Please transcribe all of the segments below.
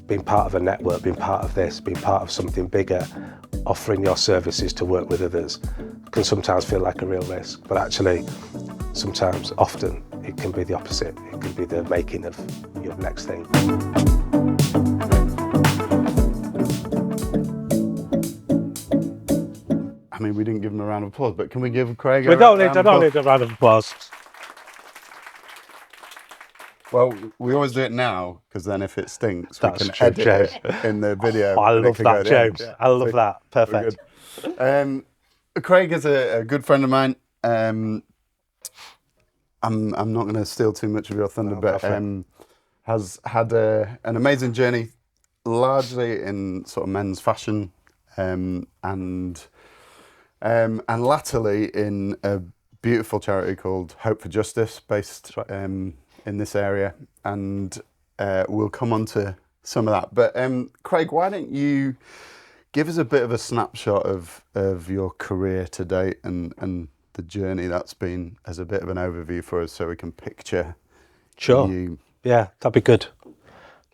being part of a network, being part of this, being part of something bigger, offering your services to work with others can sometimes feel like a real risk, but actually sometimes, often, it can be the opposite. It can be the making of your next thing. I mean, we didn't give him a round of applause, but can we give Craig I don't need a round of applause. Well, we always do it now, because then if it stinks, That's we can true, edit James. it in the video. I love that, James. Yeah. I love that. Perfect. Craig is a good friend of mine. I'm not going to steal too much of your thunder, but has had an amazing journey, largely in sort of men's fashion, and latterly in a beautiful charity called Hope for Justice, based in this area, and we'll come on to some of that. But Craig, why don't you give us a bit of a snapshot of your career to date and the journey that's been, as a bit of an overview for us, so we can picture you. Yeah, that'd be good.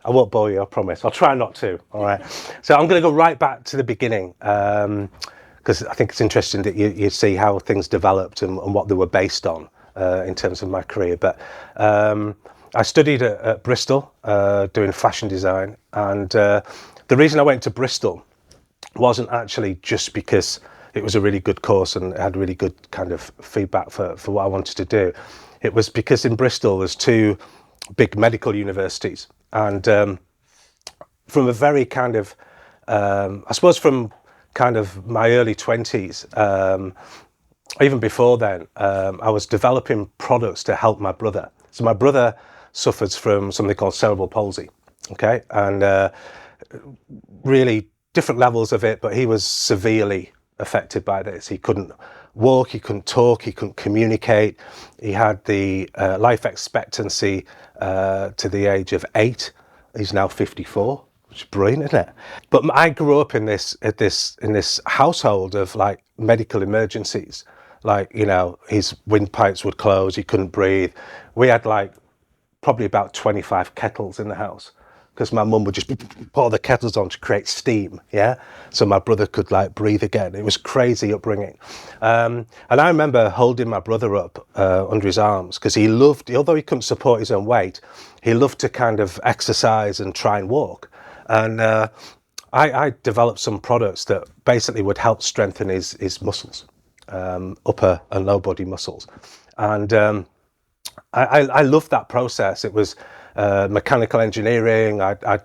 I won't bore you, I promise. I'll try not to, all right? So I'm going to go right back to the beginning, because I think it's interesting that you see how things developed and what they were based on in terms of my career. But I studied at Bristol doing fashion design, and the reason I went to Bristol wasn't actually just because it was a really good course and had really good kind of feedback for what I wanted to do. It was because in Bristol there's two big medical universities, and from a very kind of, I suppose from kind of my early 20s, even before then, I was developing products to help my brother. So my brother suffers from something called cerebral palsy, okay? And really different levels of it, but he was severely affected by this. He couldn't walk, he couldn't talk, he couldn't communicate. He had the life expectancy to the age of 8. He's now 54, which is brilliant, isn't it? But I grew up in this household of like medical emergencies. Like, you know, his windpipes would close, he couldn't breathe. We had like probably about 25 kettles in the house, because my mum would just pour the kettles on to create steam, yeah? So my brother could like breathe again. It was crazy upbringing. And I remember holding my brother up under his arms, because he loved, although he couldn't support his own weight, he loved to kind of exercise and try and walk. And I developed some products that basically would help strengthen his muscles, upper and lower body muscles. And I loved that process. It was mechanical engineering. I'd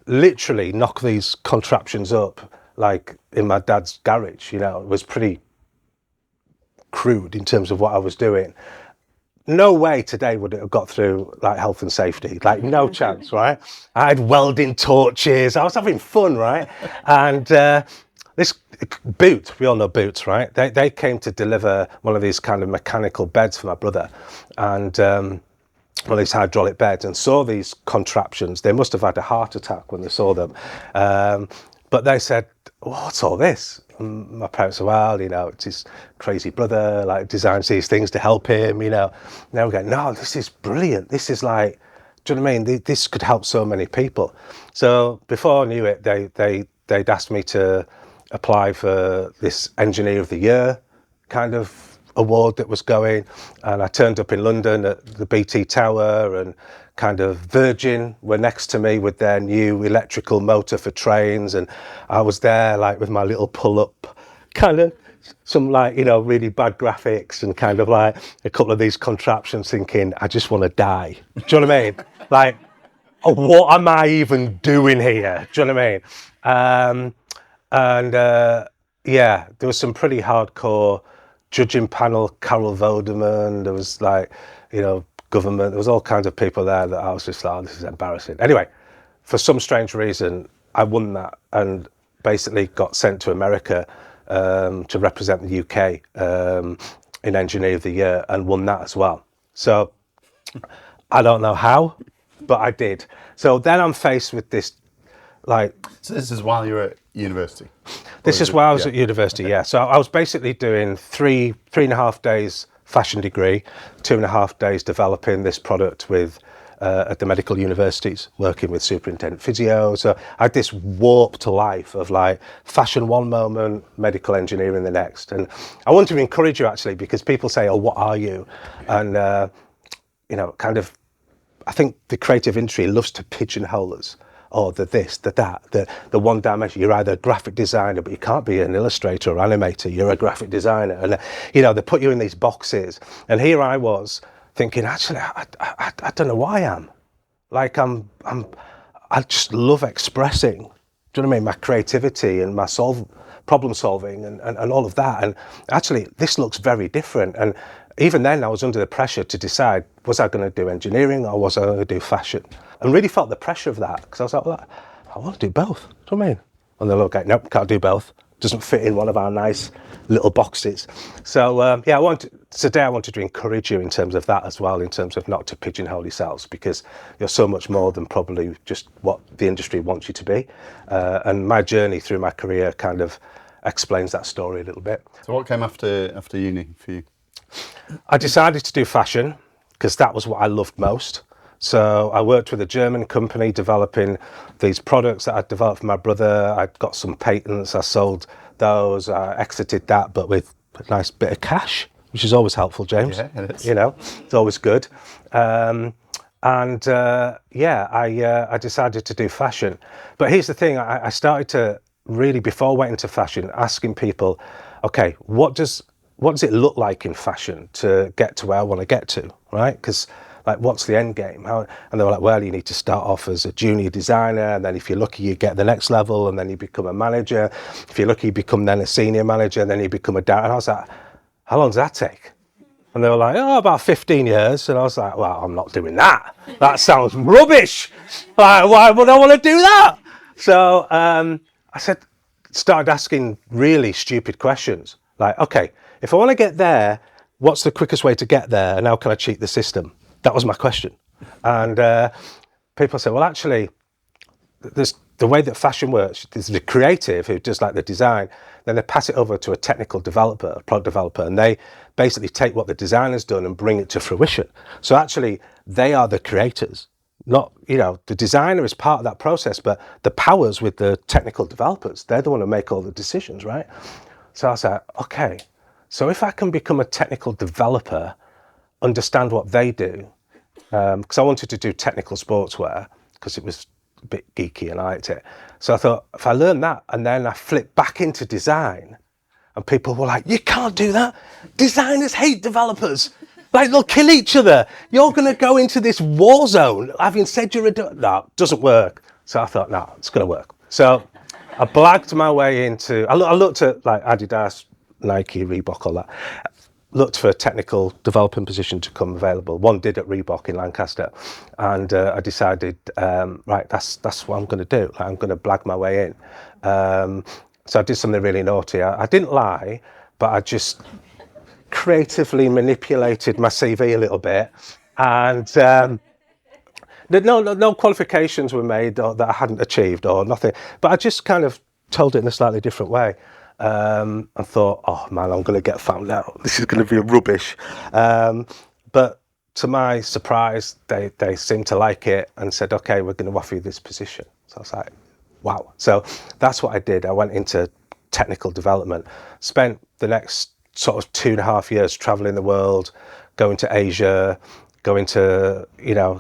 literally knock these contraptions up like in my dad's garage, you know. It was pretty crude in terms of what I was doing. No way today would it have got through like health and safety, like no chance, right? I had welding torches, I was having fun, right? And this Boot, we all know Boots, right? They came to deliver one of these kind of mechanical beds for my brother, and one of these hydraulic beds, and saw these contraptions. They must have had a heart attack when they saw them. But they said, what's all this? And my parents said, well, you know, it's his crazy brother, like designs these things to help him, you know. Now we go, no, this is brilliant. This is like, do you know what I mean? This could help so many people. So before I knew it, they'd asked me to apply for this Engineer of the Year kind of award that was going, and I turned up in London at the BT Tower, and kind of Virgin were next to me with their new electrical motor for trains, and I was there like with my little pull-up, kind of some like, you know, really bad graphics and kind of like a couple of these contraptions, thinking, I just want to die. Do you know what I mean? Like, oh, what am I even doing here? Do you know what I mean? Yeah, there was some pretty hardcore judging panel, Carol Voderman, there was like, you know, government, there was all kinds of people there that I was just like, oh, this is embarrassing. Anyway, for some strange reason, I won that and basically got sent to America to represent the UK in Engineer of the Year, and won that as well. So I don't know how, but I did. So then I'm faced with this, like... So this is while you were at university? This is while I was at university, yeah. So I was basically doing three and a half days fashion degree, 2.5 days developing this product with at the medical universities, working with superintendent physio. So I had this warped life of like fashion one moment, medical engineering the next. And I want to encourage you actually, because people say, oh, what are you? And, kind of, I think the creative industry loves to pigeonhole us. Or the this, the that, the one dimension. You're either a graphic designer, but you can't be an illustrator or animator. You're a graphic designer. And, they put you in these boxes. And here I was thinking, actually, I don't know why I am. Like I just love expressing, do you know what I mean? My creativity and my problem solving and all of that. And actually, this looks very different. And even then, I was under the pressure to decide, was I going to do engineering or was I going to do fashion? And really felt the pressure of that, because I was like, well, I want to do both. Do you know what I mean? And they're like, nope, can't do both. Doesn't fit in one of our nice little boxes. So today I wanted to encourage you in terms of that as well, in terms of not to pigeonhole yourselves, because you're so much more than probably just what the industry wants you to be. And my journey through my career kind of explains that story a little bit. So what came after uni for you? I decided to do fashion because that was what I loved most. So I worked with a German company developing these products that I'd developed for my brother. I'd got some patents, I sold those, I exited that, but with a nice bit of cash, which is always helpful, James. Yeah, it is. It's always good. I decided to do fashion. But here's the thing, I started to really, before I went into fashion, asking people, okay, what does it look like in fashion to get to where I want to get to, right? Because like, what's the end game? And they were like, well, you need to start off as a junior designer, and then if you're lucky, you get the next level, and then you become a manager. If you're lucky, you become then a senior manager, and then you become a director. And I was like, how long does that take? And they were like, oh, about 15 years. And I was like, well, I'm not doing that. That sounds rubbish. Like, why would I want to do that? So started asking really stupid questions. Like, okay, if I want to get there, what's the quickest way to get there? And how can I cheat the system? That was my question. And people say, well, actually, there's the way that fashion works. There's the creative who does like the design, then they pass it over to a technical developer, a product developer, and they basically take what the designer's done and bring it to fruition. So actually, they are the creators. Not, the designer is part of that process, but the powers with the technical developers, they're the one who make all the decisions, right? So I was like, okay, so if I can become a technical developer, understand what they do, because I wanted to do technical sportswear because it was a bit geeky and I liked it. So I thought, if I learn that and then I flip back into design, and people were like, you can't do that. Designers hate developers. Like, they'll kill each other. You're going to go into this war zone having said you're no, it doesn't work. So I thought, no, it's going to work. So I blagged my way into, I looked at like Adidas, Nike, Reebok, all that. Looked for a technical developing position to come available. One did at Reebok in Lancaster, and I decided, right, that's what I'm going to do. Like, I'm going to blag my way in. So I did something really naughty. I didn't lie, but I just creatively manipulated my CV a little bit, and no qualifications were made or that I hadn't achieved or nothing. But I just kind of told it in a slightly different way. And thought, oh man, I'm going to get found out. This is going to be rubbish. But to my surprise, they seemed to like it and said, okay, we're going to offer you this position. So I was like, wow. So that's what I did. I went into technical development, spent the next sort of 2.5 years traveling the world, going to Asia, going to,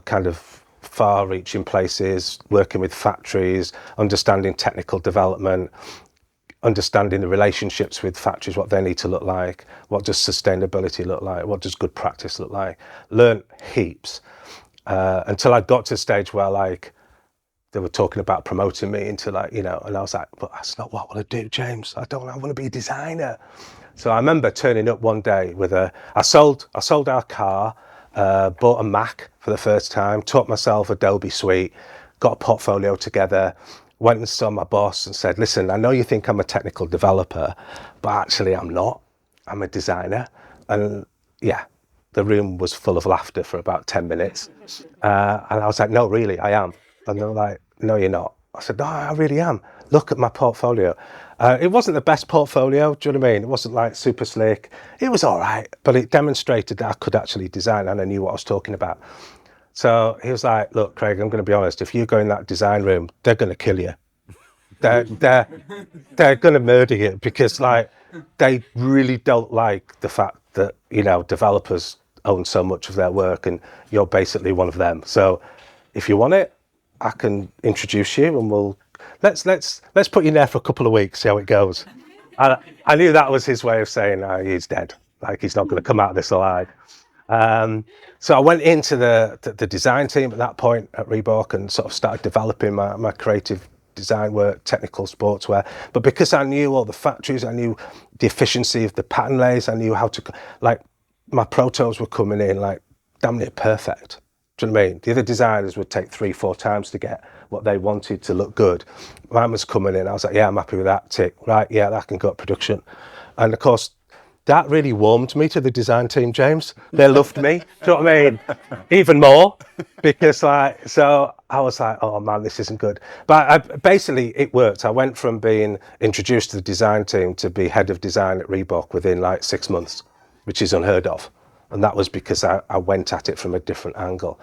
kind of far-reaching places, working with factories, understanding technical development, understanding the relationships with factories, what they need to look like, what does sustainability look like, what does good practice look like. Learned heaps until I got to a stage where like they were talking about promoting me into like, and I was like, but that's not what I want to do, James. I want to be a designer. So I remember turning up one day with I sold our car, bought a Mac for the first time, taught myself Adobe Suite, got a portfolio together, went and saw my boss and said, listen, I know you think I'm a technical developer, but actually I'm not. I'm a designer. And yeah, the room was full of laughter for about 10 minutes. And I was like, no, really, I am. And they were like, no, you're not. I said, no, I really am. Look at my portfolio. It wasn't the best portfolio, do you know what I mean? It wasn't like super slick. It was all right, but it demonstrated that I could actually design and I knew what I was talking about. So he was like, look, Craig, I'm going to be honest. If you go in that design room, they're going to kill you. They're going to murder you because like they really don't like the fact that, you know, developers own so much of their work and you're basically one of them. So if you want it, I can introduce you and let's put you in there for a couple of weeks, see how it goes. And I knew that was his way of saying he's dead. Like he's not going to come out of this alive. So I went into the design team at that point at Reebok and sort of started developing my creative design work, technical sportswear. But because I knew all the factories, I knew the efficiency of the pattern layers, I knew how to, like, my protos were coming in like damn near perfect. Do you know what I mean? The other designers would take 3-4 times to get what they wanted to look good. Mine was coming in, I was like, yeah, I'm happy with that, tick. Right, yeah, that can go to production. And of course, that really warmed me to the design team, James. They loved me. Do you know what I mean? Even more, because like, so I was like, oh man, this isn't good. But basically, it worked. I went from being introduced to the design team to be head of design at Reebok within like 6 months, which is unheard of. And that was because I went at it from a different angle.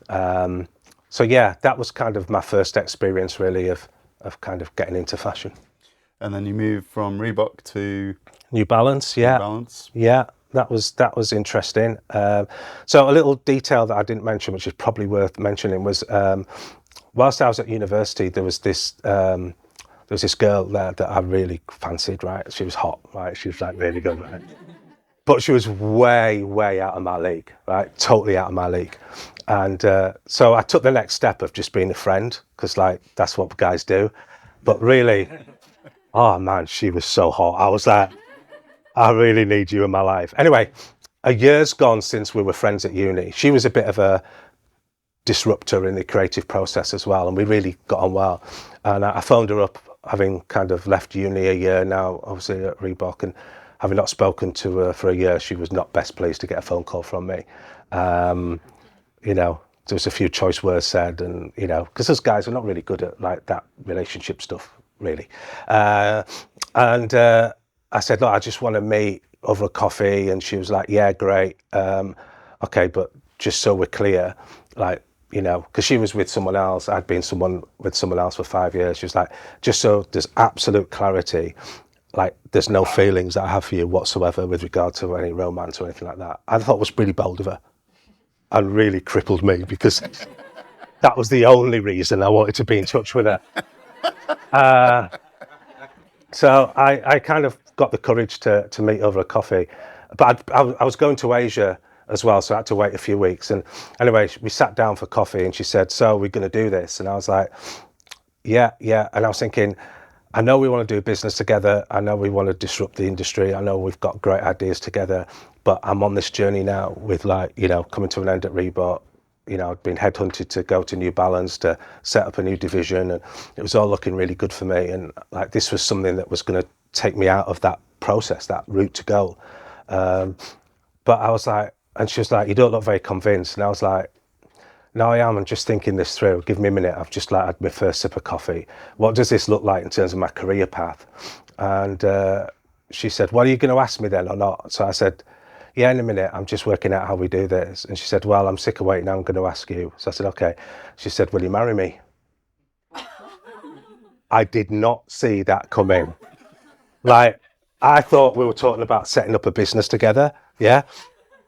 So yeah, that was kind of my first experience really of kind of getting into fashion. And then you moved from Reebok to New Balance, yeah. New Balance. Yeah, that was interesting. So a little detail that I didn't mention, which is probably worth mentioning, was whilst I was at university, there was this girl there that I really fancied. Right, she was hot. Right, she was like really good. Right? But she was way out of my league. Right, totally out of my league. And so I took the next step of just being a friend, because like that's what guys do. But really, oh man, she was so hot. I was like, I really need you in my life. Anyway, a year's gone since we were friends at uni. She was a bit of a disruptor in the creative process as well, and we really got on well. And I phoned her up, having kind of left uni a year now, obviously at Reebok, and having not spoken to her for a year, she was not best pleased to get a phone call from me. You know, there was a few choice words said, and you know, because us guys are not really good at like that relationship stuff, really. I said, look, I just want to meet over a coffee. And she was like, yeah, great. Okay, but just so we're clear, like, you know, because she was with someone else. I'd been with someone else for 5 years. She was like, just so there's absolute clarity, like there's no feelings that I have for you whatsoever with regard to any romance or anything like that. I thought it was really bold of her and really crippled me because that was the only reason I wanted to be in touch with her. So I kind of got the courage to meet over a coffee, but I was going to Asia as well, so I had to wait a few weeks. And anyway, we sat down for coffee and she said, so we're going to do this? And I was like, yeah. And I was thinking, I know we want to do business together. I know we want to disrupt the industry. I know we've got great ideas together, but I'm on this journey now with like, you know, coming to an end at Reebok. You know, I'd been headhunted to go to New Balance to set up a new division, and it was all looking really good for me. And like this was something that was going to take me out of that process, that route to go. But I was like, and she was like, you don't look very convinced. And I was like, no, I am. I'm just thinking this through. Give me a minute. I've just like had my first sip of coffee. What does this look like in terms of my career path? And she said, well, are you going to ask me then or not? So I said, yeah, in a minute, I'm just working out how we do this. And she said, well, I'm sick of waiting, I'm going to ask you. So I said, okay. She said, will you marry me? I did not see that coming. Like, I thought we were talking about setting up a business together. Yeah.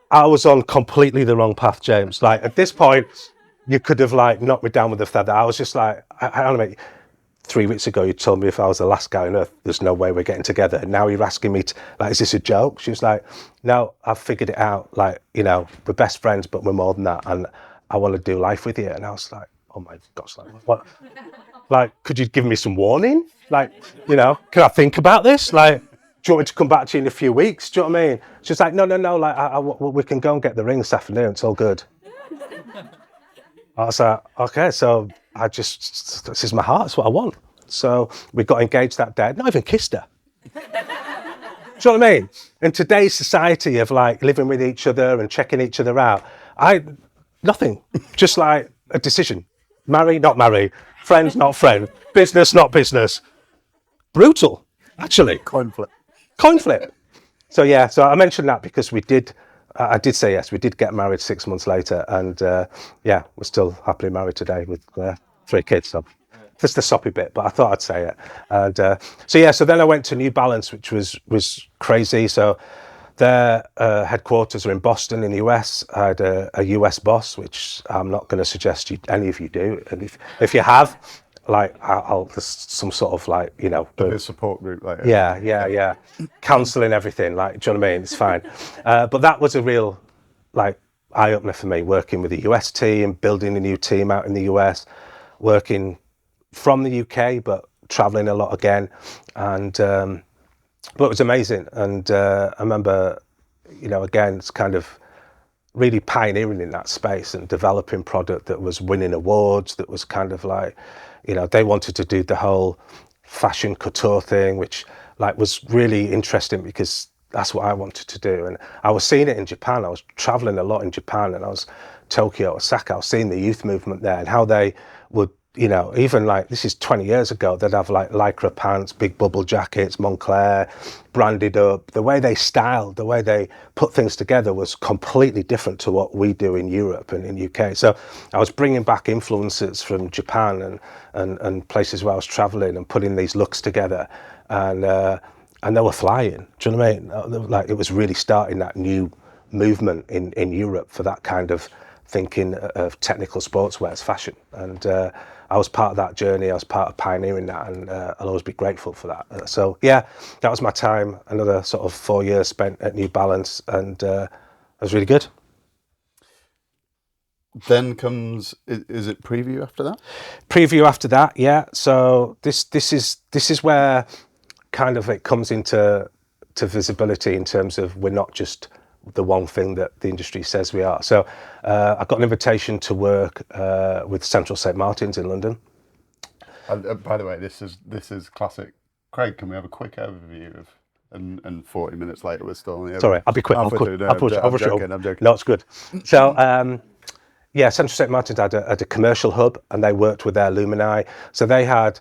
I was on completely the wrong path, James. Like, at this point, you could have like knocked me down with a feather. I was just like, I don't know, 3 weeks ago, you told me if I was the last guy on earth, there's no way we're getting together. And now you're asking me to, like, is this a joke? She was like, no, I've figured it out. Like, you know, we're best friends, but we're more than that. And I want to do life with you. And I was like, oh my gosh, like, what? Like, could you give me some warning? Like, you know, can I think about this? Like, do you want me to come back to you in a few weeks? Do you know what I mean? She's like, no, like, we can go and get the ring this afternoon. It's all good. I was like, okay, so this is my heart, it's what I want. So we got engaged that day, not even kissed her. Do you know what I mean? In today's society of like living with each other and checking each other out, nothing, just like a decision. Marry, not marry, friends, not friend, business, not business. Brutal, actually. Coin flip. So yeah, so I mentioned that because we did I did say yes. We did get married 6 months later, and yeah, we're still happily married today with 3 kids. So that's the soppy bit, but I thought I'd say it. And so yeah, so then I went to New Balance, which was crazy. So their headquarters are in Boston in the US. I had a US boss, which I'm not going to suggest any of you do. And if you have, like, I'll there's some sort of, like, you know, There'll be a support group later. yeah, counselling, everything. Like, do you know what I mean? It's fine. But that was a real, like, eye opener for me, working with the US team, building a new team out in the US, working from the UK, but traveling a lot again. And but it was amazing. And I remember, you know, again, it's kind of really pioneering in that space and developing product that was winning awards, that was kind of like, you know, they wanted to do the whole fashion couture thing, which, like, was really interesting because that's what I wanted to do. And I was seeing it in Japan. I was traveling a lot in Japan, and I was Tokyo, Osaka. I was seeing the youth movement there and how they would, you know, even, like, this is 20 years ago, they'd have, like, lycra pants, big bubble jackets, Moncler, branded up. The way they styled, the way they put things together was completely different to what we do in Europe and in UK. So I was bringing back influences from Japan and places where I was traveling and putting these looks together, and they were flying. Do you know what I mean? Like, it was really starting that new movement in Europe for that kind of thinking of technical sportswear as fashion. And I was part of that journey. I was part of pioneering that, and I'll always be grateful for that. So yeah, that was my time. Another sort of 4 years spent at New Balance, and it was really good. Then comes, is it Preview after that? Preview after that, yeah. So this is where kind of it comes into visibility in terms of we're not just the one thing that the industry says we are. So I got an invitation to work with Central St Martin's in London. By the way, this is classic. Craig, can we have a quick overview of? And 40 minutes later, we're still on the. Sorry, I'll be quick. I'm joking. No, it's good. So yeah, Central St Martin's had a commercial hub, and they worked with their alumni. So they had.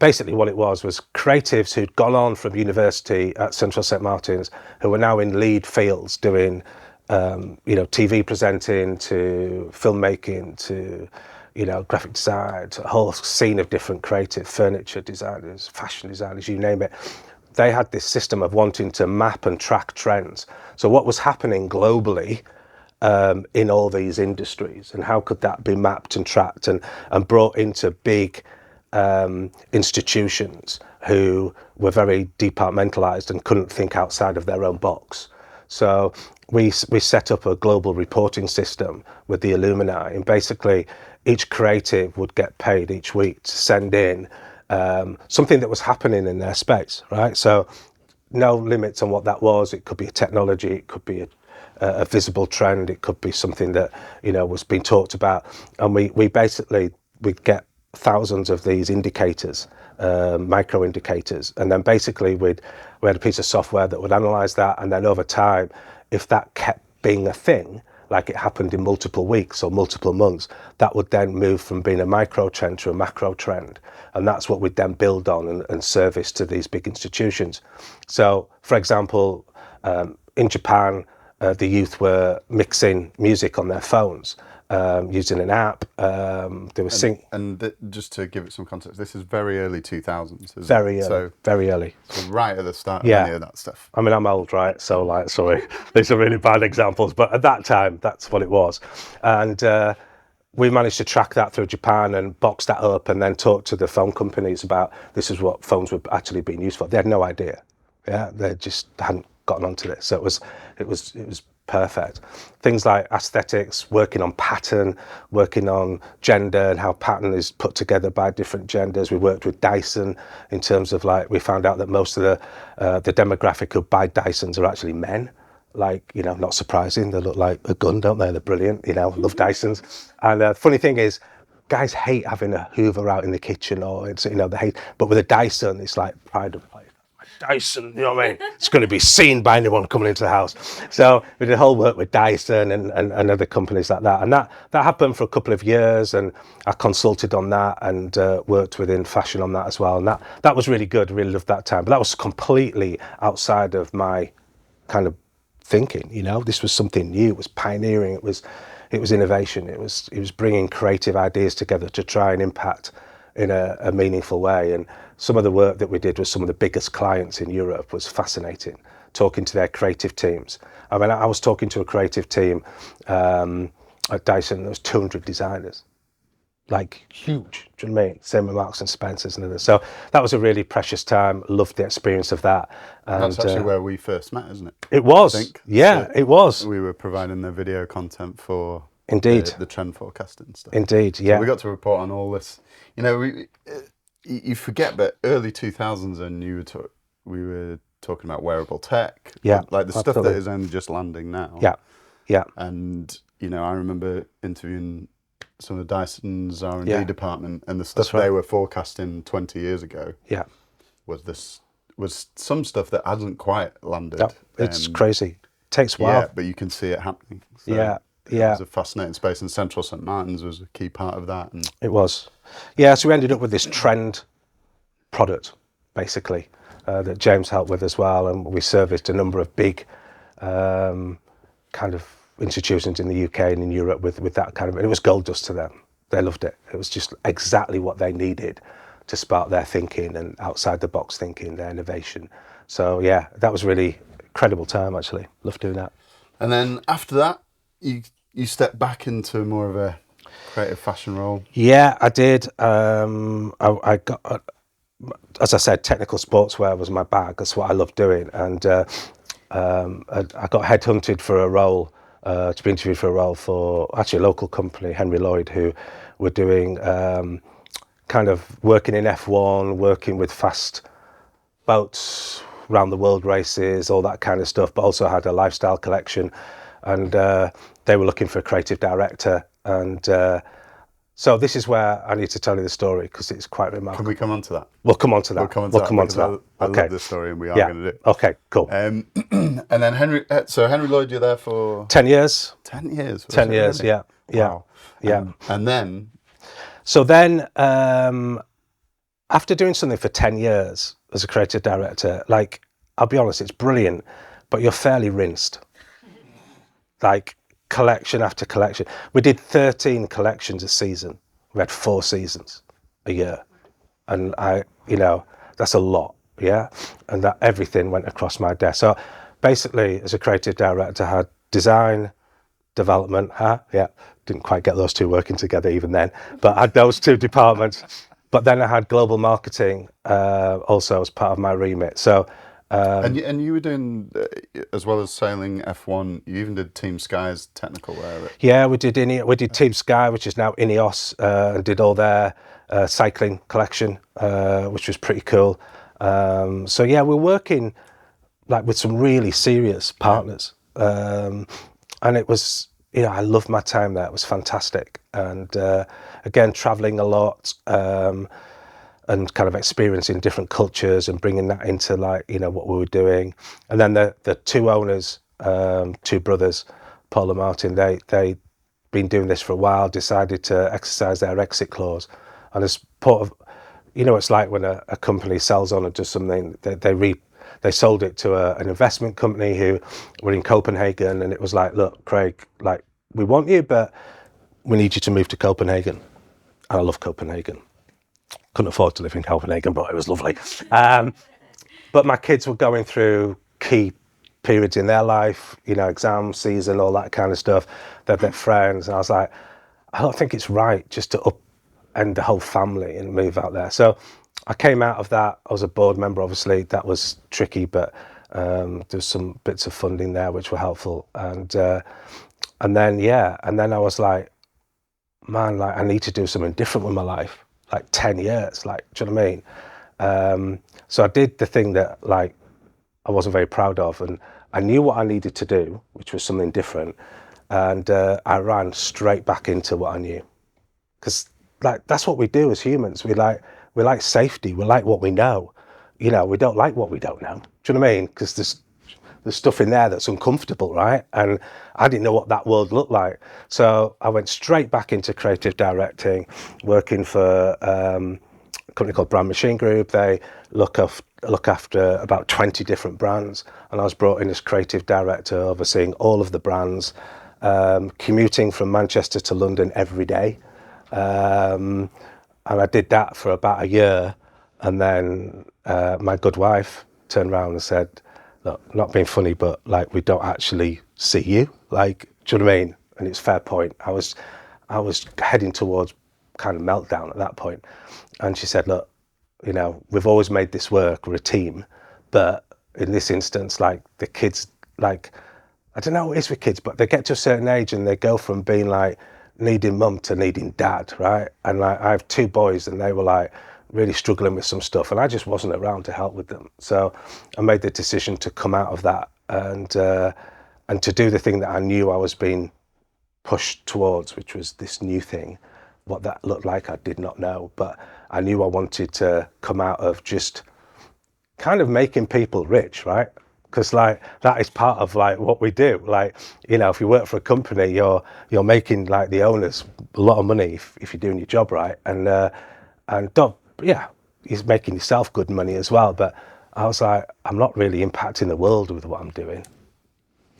Basically what it was creatives who'd gone on from university at Central St Martin's, who were now in lead fields doing, you know, TV presenting to filmmaking to, you know, graphic design, to a whole scene of different creative furniture designers, fashion designers, you name it. They had this system of wanting to map and track trends. So what was happening globally in all these industries, and how could that be mapped and tracked and brought into big institutions who were very departmentalized and couldn't think outside of their own box. So we set up a global reporting system with the alumni, and basically each creative would get paid each week to send in something that was happening in their space, right? So no limits on what that was. It could be a technology, it could be a visible trend, it could be something that, you know, was being talked about. And we'd get thousands of these indicators, micro indicators, and then basically we had a piece of software that would analyze that, and then over time, if that kept being a thing, like it happened in multiple weeks or multiple months, that would then move from being a micro trend to a macro trend, and that's what we'd then build on and service to these big institutions. So for example, in Japan, the youth were mixing music on their phones, using an app. They were just to give it some context, this is very early 2000s. Very early. So right at the start of any of that stuff. I mean, I'm old, right? So, like, sorry, these are really bad examples, but at that time, that's what it was. And we managed to track that through Japan and box that up, and then talk to the phone companies about this is what phones were actually being used for. They had no idea. Yeah, they just hadn't gotten onto this. So it was perfect. Things like aesthetics, working on pattern, working on gender and how pattern is put together by different genders. We worked with Dyson in terms of, like, we found out that most of the demographic who buy Dysons are actually men. Like, you know, not surprising. They look like a gun, don't they? They're brilliant, you know, love Dysons. And the funny thing is, guys hate having a Hoover out in the kitchen, or it's, you know, they hate, but with a Dyson, it's like pride of life. Dyson, you know what I mean? It's going to be seen by anyone coming into the house. So we did a whole work with Dyson and other companies like that. And that happened for a couple of years, and I consulted on that and worked within fashion on that as well. And that was really good. Really loved that time. But that was completely outside of my kind of thinking. This was something new. It was pioneering. It was innovation. It was bringing creative ideas together to try and impact in a meaningful way. And some of the work that we did with some of the biggest clients in Europe was fascinating, talking to their creative teams. I mean, I was talking to a creative team at Dyson. There was 200 designers, like huge. Do you know what I mean? Same with Marks and Spencers and others. So that was a really precious time. Loved the experience of that. And That's actually where we first met, isn't it? it was. I think. Yeah, So it was. we were providing the video content for Indeed. the trend forecasting stuff. Indeed, yeah. So we got to report on all this. You forget, but early 2000s, and we were talking about wearable tech. Yeah, like the stuff absolutely. that is only just landing now. Yeah. And I remember interviewing some of Dyson's R&D Yeah. department, and the stuff right. they were forecasting 20 years ago. Yeah. Was some stuff that hasn't quite landed. No, it's crazy. Takes a while. Yeah, but you can see it happening. So Yeah. It was a fascinating space, and Central St Martin's was a key part of that. And It was. Yeah, so we ended up with this trend product, basically, that James helped with as well. And we serviced a number of big kind of institutions in the UK and in Europe with that kind of, and it was gold dust to them. They loved it. It was just exactly what they needed to spark their thinking and outside the box thinking, their innovation. So yeah, that was really incredible time, actually. Loved doing that. And then after that, you stepped back into more of a creative fashion role. Yeah, I did. I got, as I said, technical sportswear was my bag. That's what I loved doing. And I got headhunted for a role, to be interviewed for a role for actually a local company, Henry Lloyd, who were doing kind of working in F1, working with fast boats, around the world races, all that kind of stuff, but also had a lifestyle collection. And they were looking for a creative director. And so this is where I need to tell you the story, because it's quite remarkable. Can we come on to that? We'll come on to that. We'll come on to that. I Okay. love this story, and we are going to do it. Okay, cool. And then Henry Lloyd, you're there for 10 years. 10 years. 10 years, really? yeah. Yeah. Wow. Yeah. And then So then, after doing something for 10 years as a creative director, like, I'll be honest, it's brilliant, but you're fairly rinsed. Like, collection after collection. We did 13 collections a season. We had 4 seasons a year. And that's a lot, yeah? And that everything went across my desk. So basically, as a creative director, I had design, development, didn't quite get those two working together even then, but I had those 2 departments. But then I had global marketing also as part of my remit. So and you were doing, as well as sailing F1, you even did Team Sky's technical wear. Yeah, we did Team Sky, which is now Ineos, and did all their cycling collection, which was pretty cool. So yeah, we're working like with some really serious partners, and it was, I loved my time there. It was fantastic, and again, traveling a lot. And kind of experiencing different cultures and bringing that into what we were doing. And then the 2 owners, 2 brothers, Paul and Martin, they'd been doing this for a while, decided to exercise their exit clause. And as part of, it's like when a company sells on or does something, they sold it to an investment company who were in Copenhagen, and it was like, look, Craig, like, we want you, but we need you to move to Copenhagen. And I love Copenhagen. Couldn't afford to live in Copenhagen, but it was lovely. But my kids were going through key periods in their life, exam season, all that kind of stuff. They had their friends, and I was like, I don't think it's right just to upend the whole family and move out there. So I came out of that. I was a board member, obviously. That was tricky, but there's some bits of funding there which were helpful. And then I was like, man, like, I need to do something different with my life. Like 10 years, like, do you know what I mean? So I did the thing that, like, I wasn't very proud of, and I knew what I needed to do, which was something different, and I ran straight back into what I knew, because, like, that's what we do as humans. We like safety. We like what we know. We don't like what we don't know. Do you know what I mean? Because there's stuff in there that's uncomfortable, right? And I didn't know what that world looked like. So I went straight back into creative directing, working for company called Brand Machine Group. They look after about 20 different brands, and I was brought in as creative director, overseeing all of the brands, commuting from Manchester to London every day. And I did that for about a year, and then my good wife turned around and said, look, not being funny, but like, we don't actually see you. Like, do you know what I mean? And it's a fair point. I was heading towards kind of meltdown at that point. And she said, look, you know, we've always made this work, we're a team, but in this instance, like, the kids, like, I don't know what it is with kids, but they get to a certain age and they go from being like needing mum to needing dad, right? And like, I have 2 boys and they were like really struggling with some stuff, and I just wasn't around to help with them. So I made the decision to come out of that and to do the thing that I knew I was being pushed towards, which was this new thing. What that looked like, I did not know, but I knew I wanted to come out of just kind of making people rich, right? Because like, that is part of like what we do. Like, you know, if you work for a company, you're making like the owners a lot of money if you're doing your job right, and don't, yeah, he's making yourself good money as well. But I was like, I'm not really impacting the world with what I'm doing.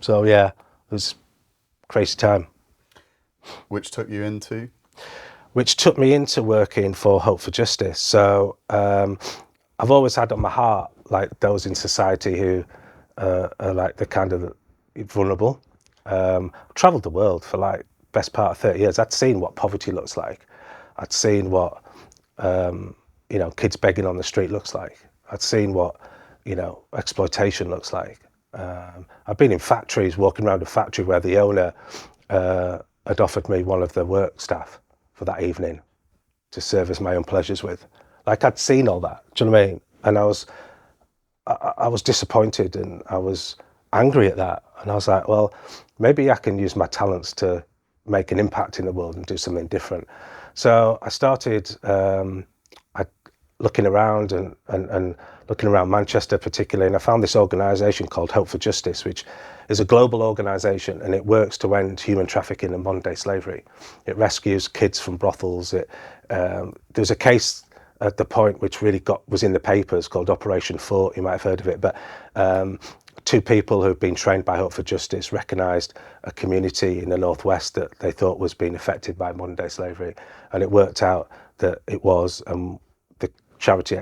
So yeah, it was a crazy time. Which took you into? Which took me into working for Hope for Justice. So I've always had on my heart like those in society who are like the kind of vulnerable. I've travelled the world for like best part of 30 years. I'd seen what poverty looks like. I'd seen what you know, kids begging on the street looks like. I'd seen what, you know, exploitation looks like. I've been in factories, walking around a factory where the owner had offered me one of the work staff for that evening to serve as my own pleasures with. Like, I'd seen all that, do you know what I mean? And I was disappointed and I was angry at that. And I was like, well, maybe I can use my talents to make an impact in the world and do something different. So I started looking around and looking around Manchester particularly, and I found this organisation called Hope for Justice, which is a global organisation, and it works to end human trafficking and modern day slavery. It rescues kids from brothels. There was a case at the point which really was in the papers called Operation Fort. You might have heard of it, but 2 people who've been trained by Hope for Justice recognised a community in the northwest that they thought was being affected by modern day slavery, and it worked out that it was. The charity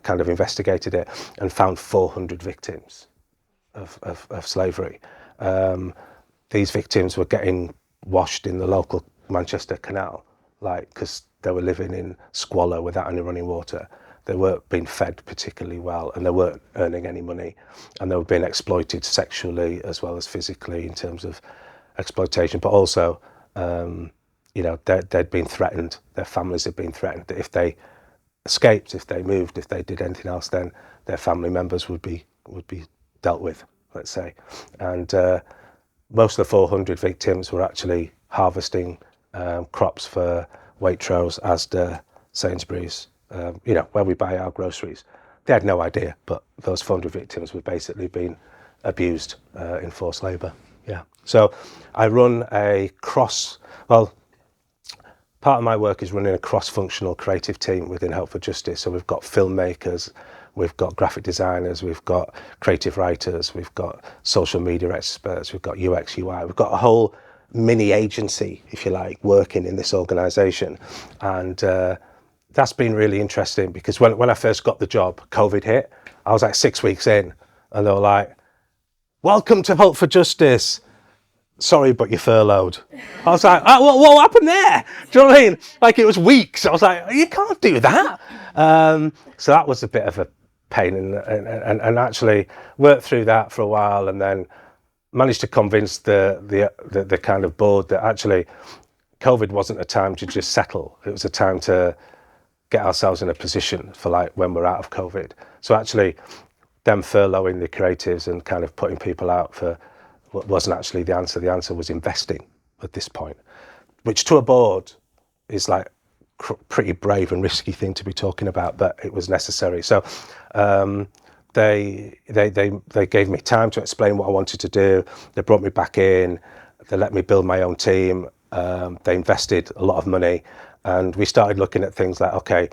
kind of investigated it and found 400 victims of slavery. These victims were getting washed in the local Manchester Canal, like, because they were living in squalor without any running water. They weren't being fed particularly well, and they weren't earning any money, and they were being exploited sexually as well as physically in terms of exploitation. But also, you know, they'd been threatened. Their families had been threatened that if they escaped, if they moved, if they did anything else, then their family members would be dealt with, let's say. And most of the 400 victims were actually harvesting crops for Waitrose, Asda, Sainsbury's, you know, where we buy our groceries. They had no idea, but those 400 victims were basically being abused in forced labour. Yeah. So I run part of my work is running a cross-functional creative team within Hope for Justice. So we've got filmmakers, we've got graphic designers, we've got creative writers, we've got social media experts, we've got UX, UI. We've got a whole mini agency, if you like, working in this organisation. And that's been really interesting because when I first got the job, COVID hit. I was like 6 weeks in and they were like, welcome to Hope for Justice. Sorry, but you're furloughed. I was like, oh, what happened there? Do you know what I mean? Like, it was weeks. I was like, you can't do that. So that was a bit of a pain and actually worked through that for a while and then managed to convince the kind of board that actually COVID wasn't a time to just settle. It was a time to get ourselves in a position for like when we're out of COVID. So actually them furloughing the creatives and kind of putting people out for what wasn't actually the answer. The answer was investing at this point, which to a board is like pretty brave and risky thing to be talking about, but it was necessary. So they gave me time to explain what I wanted to do. They brought me back in. They let me build my own team. They invested a lot of money, and we started looking at things like, okay,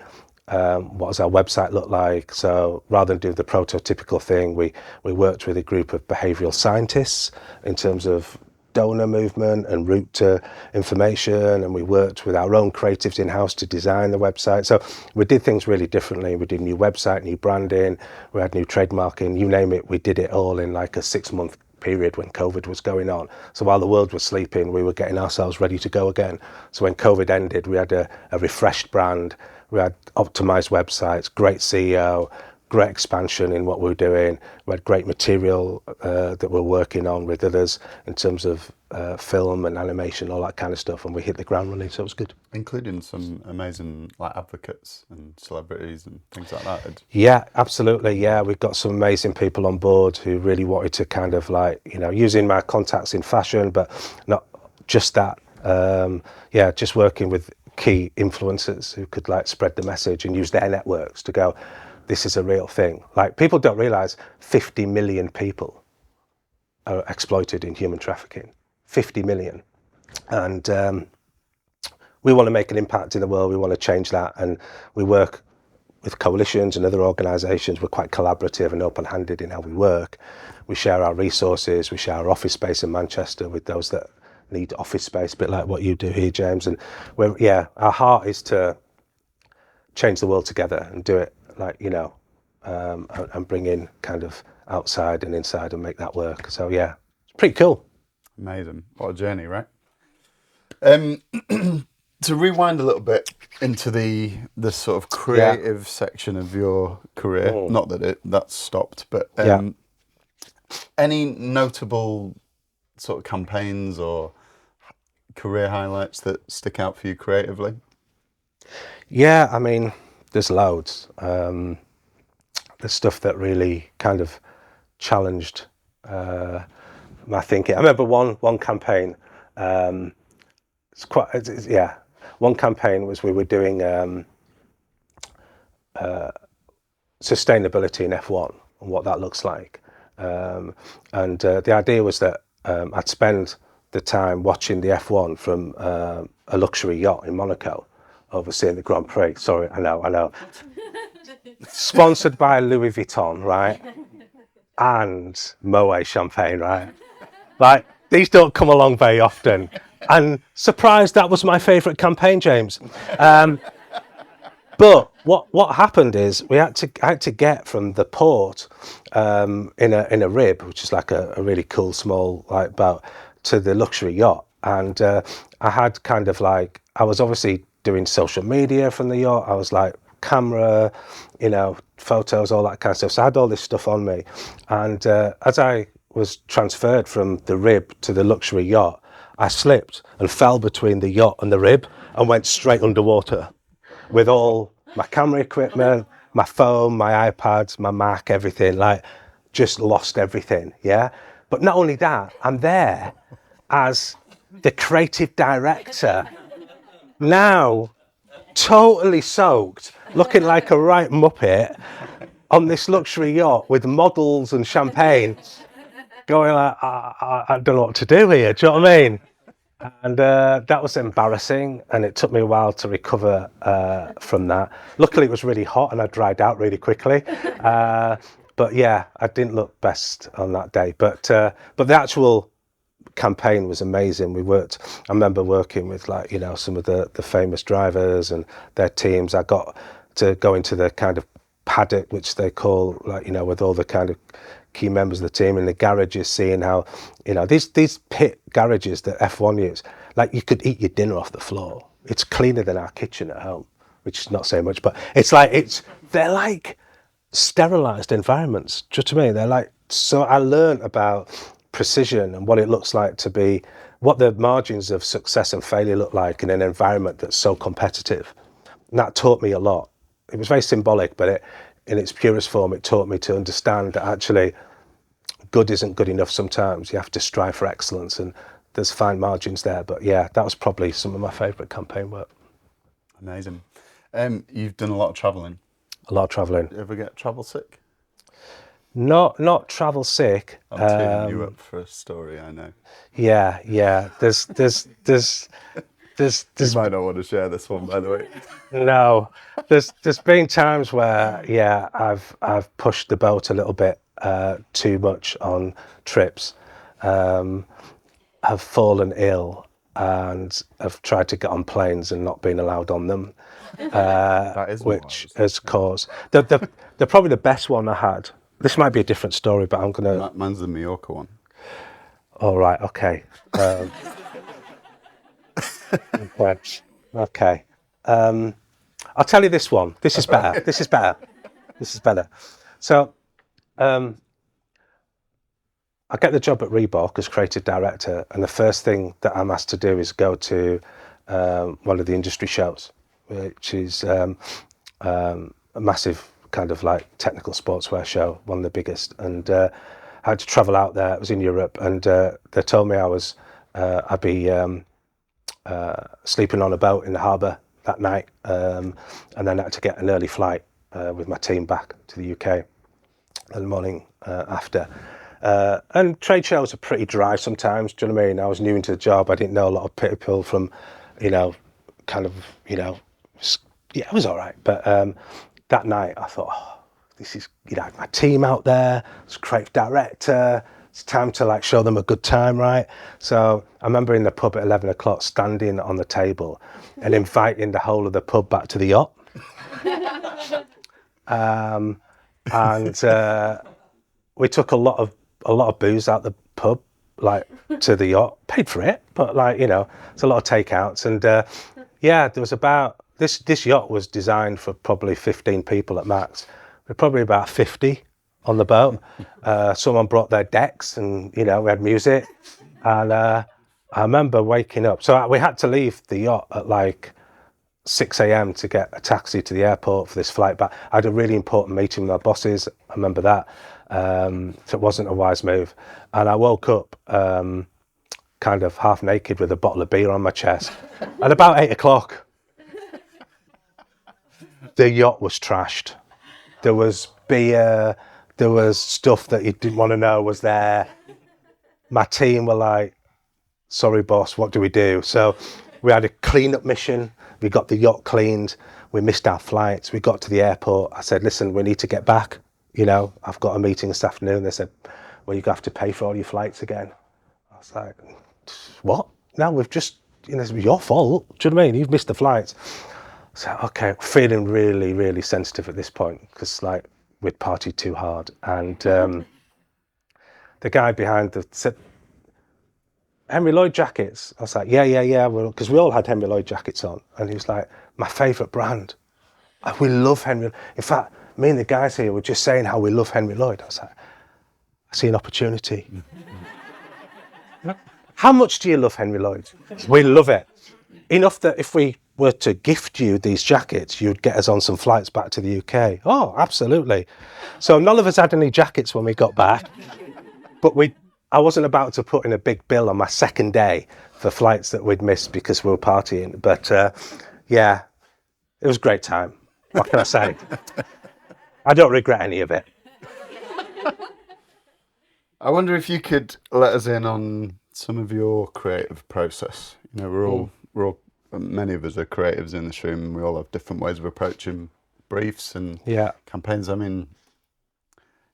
what does our website look like? So rather than do the prototypical thing, we worked with a group of behavioural scientists in terms of donor movement and route to information, and we worked with our own creatives in-house to design the website. So we did things really differently. We did new website, new branding, we had new trademarking, you name it, we did it all in like a 6-month period when COVID was going on. So while the world was sleeping, we were getting ourselves ready to go again. So when COVID ended, we had a refreshed brand, we had optimized websites, great CEO, great expansion in what we were doing. We had great material that we're working on with others in terms of film and animation, all that kind of stuff, and we hit the ground running, so it was good. Including some amazing like advocates and celebrities and things like that. Yeah, absolutely. Yeah, we've got some amazing people on board who really wanted to kind of like, you know, using my contacts in fashion, but not just that. Yeah, just working with key influencers who could like spread the message and use their networks to go, this is a real thing. Like, people don't realize 50 million people are exploited in human trafficking. 50 million. And we want to make an impact in the world. We want to change that. And we work with coalitions and other organisations. We're quite collaborative and open-handed in how we work. We share our resources. We share our office space in Manchester with those that need office space, a bit like what you do here, James. And our heart is to change the world together and do it like, you know, and bring in kind of outside and inside and make that work. So yeah, it's pretty cool. Amazing. What a journey, right? To rewind a little bit into the sort of creative section of your career, not that that's stopped, but any notable sort of campaigns or career highlights that stick out for you creatively? Yeah, I mean, there's loads. There's stuff that really kind of challenged my thinking. I remember one campaign. One campaign was we were doing sustainability in F1 and what that looks like. And the idea was that I'd spend the time watching the F1 from a luxury yacht in Monaco, overseeing the Grand Prix. Sorry, I know. Sponsored by Louis Vuitton, right? And Moet champagne, right? Like, these don't come along very often. And surprised, that was my favourite campaign, James. But what happened is I had to get from the port in a rib, which is like a really cool small like boat, to the luxury yacht. And I had kind of like, I was obviously doing social media from the yacht. I was like, camera, you know, photos, all that kind of stuff. So I had all this stuff on me. And as I was transferred from the rib to the luxury yacht, I slipped and fell between the yacht and the rib and went straight underwater with all my camera equipment, my phone, my iPads, my Mac, everything, like just lost everything. Yeah. But not only that, I'm there as the creative director, now totally soaked, looking like a right muppet on this luxury yacht with models and champagne, going like, I don't know what to do here. Do you know what I mean? And that was embarrassing, and it took me a while to recover from that. Luckily, it was really hot, and I dried out really quickly. But yeah, I didn't look best on that day. But the actual campaign was amazing. I remember working with, like, you know, some of the famous drivers and their teams. I got to go into the kind of paddock, which they call, like, you know, with all the kind of key members of the team in the garages, seeing how, you know, these pit garages that F1 use, like, you could eat your dinner off the floor. It's cleaner than our kitchen at home, which is not saying much, but they're like sterilized environments. Do you know what I mean? They're like, so I learned about precision and what it looks like to be, what the margins of success and failure look like in an environment that's so competitive. And that taught me a lot. It was very symbolic, but in its purest form, it taught me to understand that actually good isn't good enough sometimes. You have to strive for excellence, and there's fine margins there. But yeah, that was probably some of my favourite campaign work. Amazing. You've done a lot of travelling. A lot of travelling. You ever get travel sick? Not travel sick. I'm teeing you up for a story, I know. Yeah. There's there's You might not want to share this one, by the way. no, there's been times where I've pushed the boat a little bit too much on trips, have fallen ill, and have tried to get on planes and not been allowed on them, That is which has caused the probably the best one I had. This might be a different story, but I'm gonna. Mine's the Mallorca one. All right, okay. Okay. I'll tell you this one. This is better. This is better. This is better. So, I get the job at Reebok as creative director, and the first thing that I'm asked to do is go to one of the industry shows, which is a massive kind of like technical sportswear show, one of the biggest. And I had to travel out there. It was in Europe, and they told me I'd be sleeping on a boat in the harbour that night, and then I had to get an early flight with my team back to the UK in the morning after. And trade shows are pretty dry sometimes, do you know what I mean? I was new into the job, I didn't know a lot of people from, kind of, yeah, it was all right. But that night I thought, this is, my team out there, it's creative director, it's time to like show them a good time, right? So I remember in the pub at 11 o'clock standing on the table and inviting the whole of the pub back to the yacht. And we took a lot of booze out the pub, like to the yacht, paid for it, but like, it's a lot of takeouts. And there was about, this yacht was designed for probably 15 people at max. We're probably about 50 on the boat. Someone brought their decks and, we had music. And I remember waking up. So we had to leave the yacht at like 6 a.m. to get a taxi to the airport for this flight back. I had a really important meeting with my bosses. I remember that. So it wasn't a wise move. And I woke up kind of half naked with a bottle of beer on my chest. At about 8 o'clock, the yacht was trashed. There was beer, there was stuff that you didn't want to know was there. My team were like, sorry, boss, what do we do? So we had a clean-up mission. We got the yacht cleaned. We missed our flights. We got to the airport. I said, listen, we need to get back. I've got a meeting this afternoon. They said, well, you're going to have to pay for all your flights again. I was like, what? No, we've just, it's your fault. Do you know what I mean? You've missed the flights. So, okay, feeling really, really sensitive at this point because, like, we'd partied too hard. And the guy behind said, Henry Lloyd jackets. I was like, yeah, because we all had Henry Lloyd jackets on. And he was like, my favourite brand. We love Henry. In fact, me and the guys here were just saying how we love Henry Lloyd. I was like, I see an opportunity. How much do you love Henry Lloyd? We love it. Enough that if we were to gift you these jackets, you'd get us on some flights back to the UK. Oh, absolutely. So none of us had any jackets when we got back, but I wasn't about to put in a big bill on my second day for flights that we'd missed because we were partying. But it was a great time. What can I say? I don't regret any of it. I wonder if you could let us in on some of your creative process. We're all many of us are creatives in this room. We all have different ways of approaching briefs and campaigns. I mean,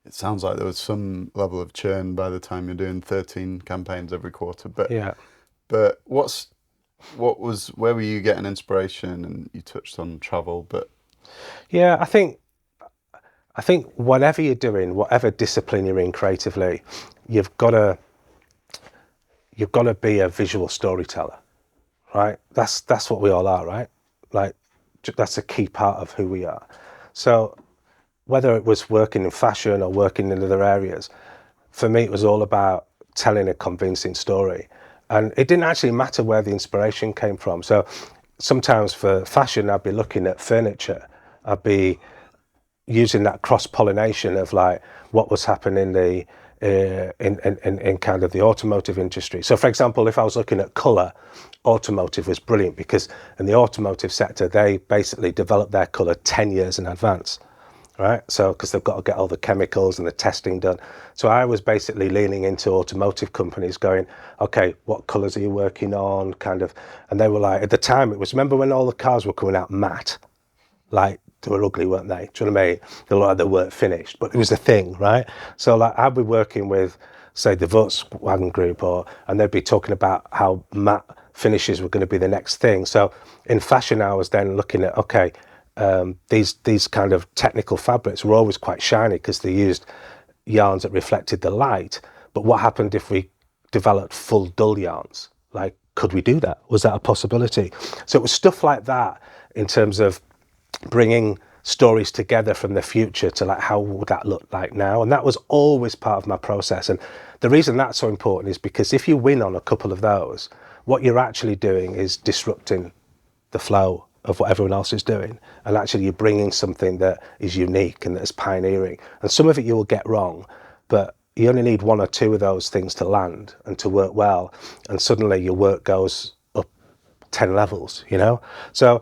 it sounds like there was some level of churn by the time you're doing 13 campaigns every quarter. But where were you getting inspiration? And you touched on travel, but I think whatever you're doing, whatever discipline you're in creatively, you've got to be a visual storyteller, right? That's what we all are, right? Like that's a key part of who we are. So whether it was working in fashion or working in other areas, for me it was all about telling a convincing story. And it didn't actually matter where the inspiration came from. So sometimes for fashion, I'd be looking at furniture. I'd be using that cross-pollination of like what was happening in kind of the automotive industry. So for example, if I was looking at colour, automotive was brilliant because in the automotive sector, they basically developed their colour 10 years in advance. right? So, because they've got to get all the chemicals and the testing done. So I was basically leaning into automotive companies going, okay, what colours are you working on? Kind of, and they were like, at the time, it was, remember when all the cars were coming out matte? Like, they were ugly, weren't they? Do you know what I mean? They looked like they weren't finished, but it was a thing, right? So like, I'd be working with, say, the Volkswagen Group, and they'd be talking about how matte finishes were going to be the next thing. So in fashion, I was then looking at, okay, these kind of technical fabrics were always quite shiny because they used yarns that reflected the light. But what happened if we developed full dull yarns? Like, could we do that? Was that a possibility? So it was stuff like that in terms of bringing stories together from the future to like, how would that look like now? And that was always part of my process. And the reason that's so important is because if you win on a couple of those, what you're actually doing is disrupting the flow of what everyone else is doing, and actually you're bringing something that is unique and that's pioneering. And some of it you will get wrong, but you only need one or two of those things to land and to work well, and suddenly your work goes up 10 levels, you know? So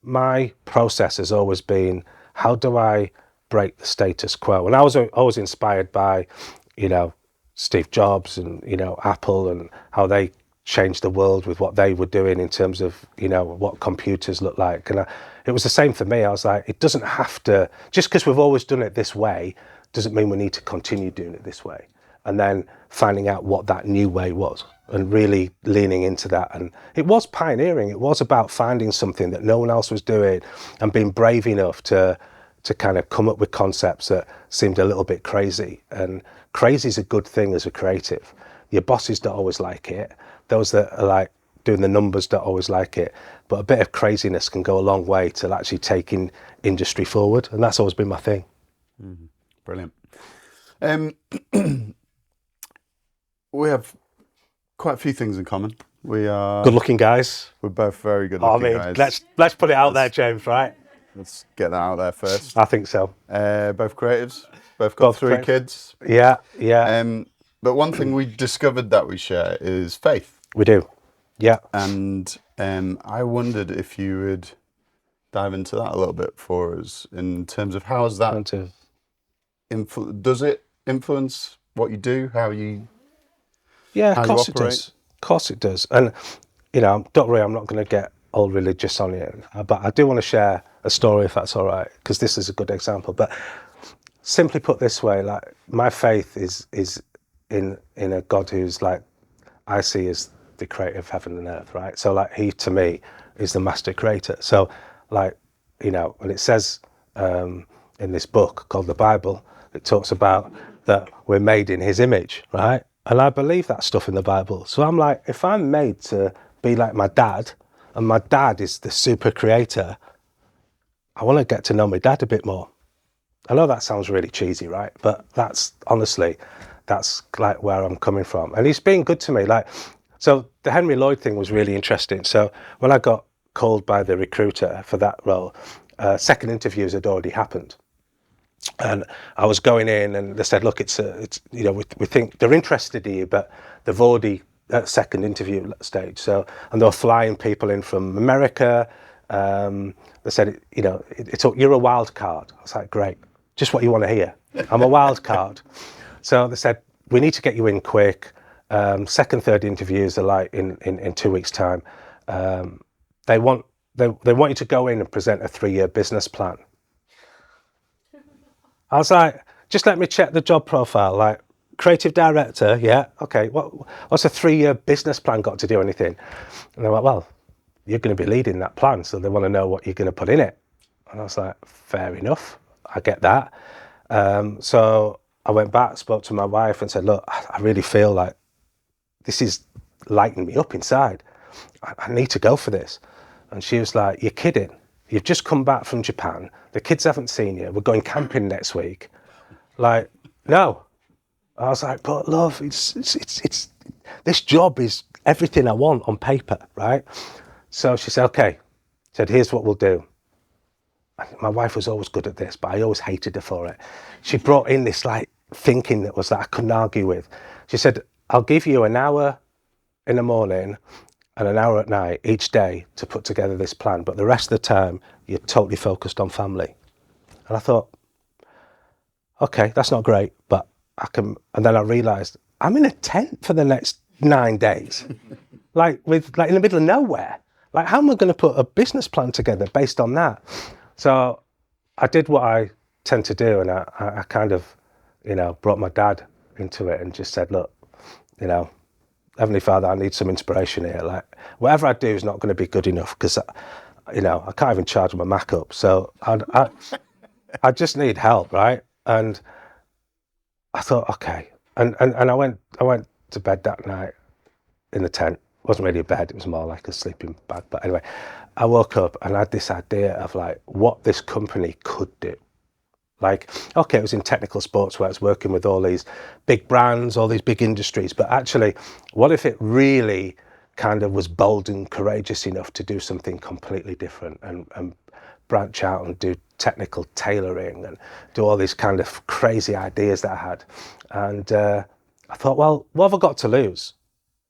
my process has always been, how do I break the status quo? And I was always inspired by, you know, Steve Jobs and, you know, Apple, and how they changed the world with what they were doing in terms of, you know, what computers look like. And it was the same for me. I was like, it doesn't have to, just because we've always done it this way doesn't mean we need to continue doing it this way. And then finding out what that new way was and really leaning into that. And it was pioneering. It was about finding something that no one else was doing and being brave enough to kind of come up with concepts that seemed a little bit crazy. And crazy is a good thing as a creative. Your bosses don't always like it. Those that are like doing the numbers don't always like it. But a bit of craziness can go a long way to actually taking industry forward. And that's always been my thing. Mm-hmm. Brilliant. We have quite a few things in common. We are good-looking guys. We're both very good-looking guys. Let's put it out there, James. Right? Let's get that out there first. I think so. Both creatives. Both got three kids. Yeah. But one thing we discovered that we share is faith. We do. Yeah. And I wondered if you would dive into that a little bit for us in terms of how is that does it influence what you do, how you of course it does. Of course it does. And you know, don't worry, I'm not going to get all religious on you, but I do want to share a story if that's all right, because this is a good example. But simply put this way, like, my faith is in a God who's like, I see as the creator of heaven and earth, right? So like, he to me is the master creator. So like, you know, and it says in this book called the Bible, it talks about that we're made in his image, right? And I believe that stuff in the Bible. So I'm like, if I'm made to be like my dad, and my dad is the super creator, I want to get to know my dad a bit more. I know that sounds really cheesy, right? But that's honestly, that's like where I'm coming from. And he's been good to me. Like, so the Henry Lloyd thing was really interesting. So when I got called by the recruiter for that role, second interviews had already happened. And I was going in, and they said, "Look, it's you know, we think they're interested in you, but they've already at second interview stage." So, and they were flying people in from America. They said, "You know, you're a wild card." I was like, "Great, just what you want to hear. I'm a wild card." So they said, "We need to get you in quick. Second, third interviews are like in 2 weeks' time. They want you to go in and present a 3-year business plan." I was like, just let me check the job profile. Like, creative director, yeah, okay. What's a 3-year business plan got to do anything? And they were like, well, you're going to be leading that plan, so they want to know what you're going to put in it. And I was like, fair enough, I get that. So I went back, spoke to my wife, and said, look, I really feel like this is lighting me up inside. I need to go for this. And she was like, you're kidding. You've just come back from Japan. The kids haven't seen you. We're going camping next week. Like, no. I was like, but love, it's this job is everything I want on paper, right? So she said, okay. Said, here's what we'll do. And my wife was always good at this, but I always hated her for it. She brought in this like thinking that was that I couldn't argue with. She said, I'll give you an hour in the morning and an hour at night each day to put together this plan, but the rest of the time you're totally focused on family. And I thought, okay, that's not great, but I can. And then I realised I'm in a tent for the next 9 days, like in the middle of nowhere. Like, how am I going to put a business plan together based on that? So I did what I tend to do, and I kind of, brought my dad into it and just said, look, Heavenly Father, I need some inspiration here. Like, whatever I do is not going to be good enough because, I can't even charge my Mac up. So I just need help, right? And I thought, okay, and I went to bed that night in the tent. It wasn't really a bed; it was more like a sleeping bag. But anyway, I woke up and I had this idea of like what this company could do. Like, okay, it was in technical sports where I was working with all these big brands, all these big industries. But actually, what if it really kind of was bold and courageous enough to do something completely different and branch out and do technical tailoring and do all these kind of crazy ideas that I had. And I thought, well, what have I got to lose?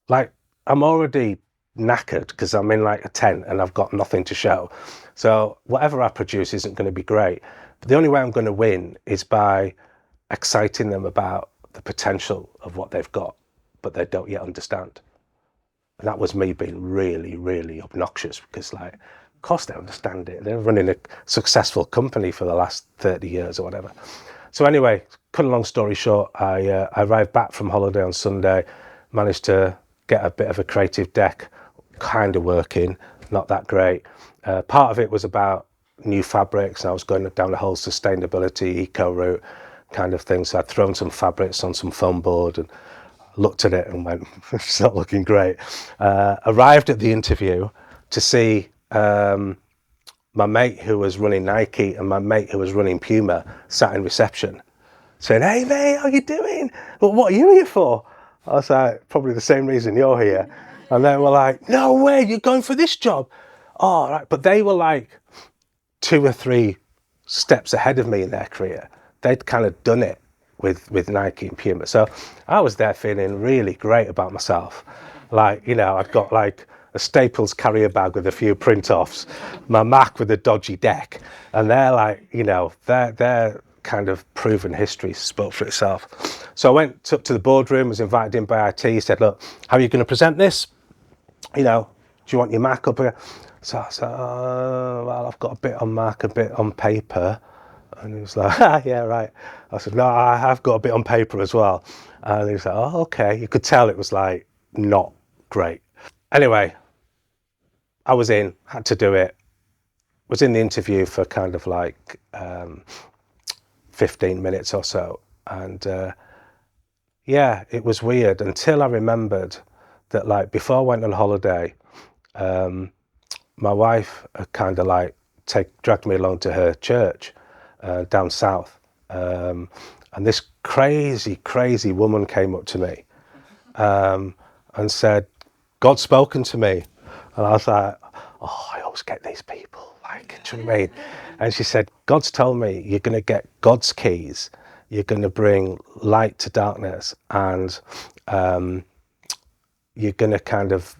Like, I'm already knackered because I'm in like a tent and I've got nothing to show. So whatever I produce isn't going to be great. But the only way I'm going to win is by exciting them about the potential of what they've got, but they don't yet understand. And that was me being really, really obnoxious because, like, of course they understand it. They're running a successful company for the last 30 years or whatever. So anyway, cut a long story short, I arrived back from holiday on Sunday, managed to get a bit of a creative deck kind of working, not that great. Part of it was about new fabrics. I was going down the whole sustainability, eco route kind of thing. So I'd thrown some fabrics on some foam board and looked at it and went, it's not looking great. Arrived at the interview to see my mate who was running Nike and my mate who was running Puma sat in reception saying, hey mate, how you doing? Well, what are you here for? I was like, probably the same reason you're here. And they were like, no way, you're going for this job. Oh, right. But they were like 2 or 3 steps ahead of me in their career. They'd kind of done it with Nike and Puma. So I was there feeling really great about myself. Like, I'd got like a Staples carrier bag with a few print-offs, my Mac with a dodgy deck. And they're like, their kind of proven history spoke for itself. So I went up to the boardroom, was invited in by IT, he said, look, how are you going to present this? Do you want your Mac up here? So I said, oh, well, I've got a bit on Mac, a bit on paper. And he was like, yeah, right. I said, no, I have got a bit on paper as well. And he was like, oh, okay. You could tell it was like not great. Anyway, I was in, had to do it. Was in the interview for kind of like 15 minutes or so. And yeah, it was weird until I remembered that, like, before I went on holiday, my wife kind of like dragged me along to her church down south. And this crazy woman came up to me and said, God's spoken to me. And I was like, oh, I always get these people, like, do you know what I mean? And she said, God's told me you're going to get God's keys. You're going to bring light to darkness, and you're going to kind of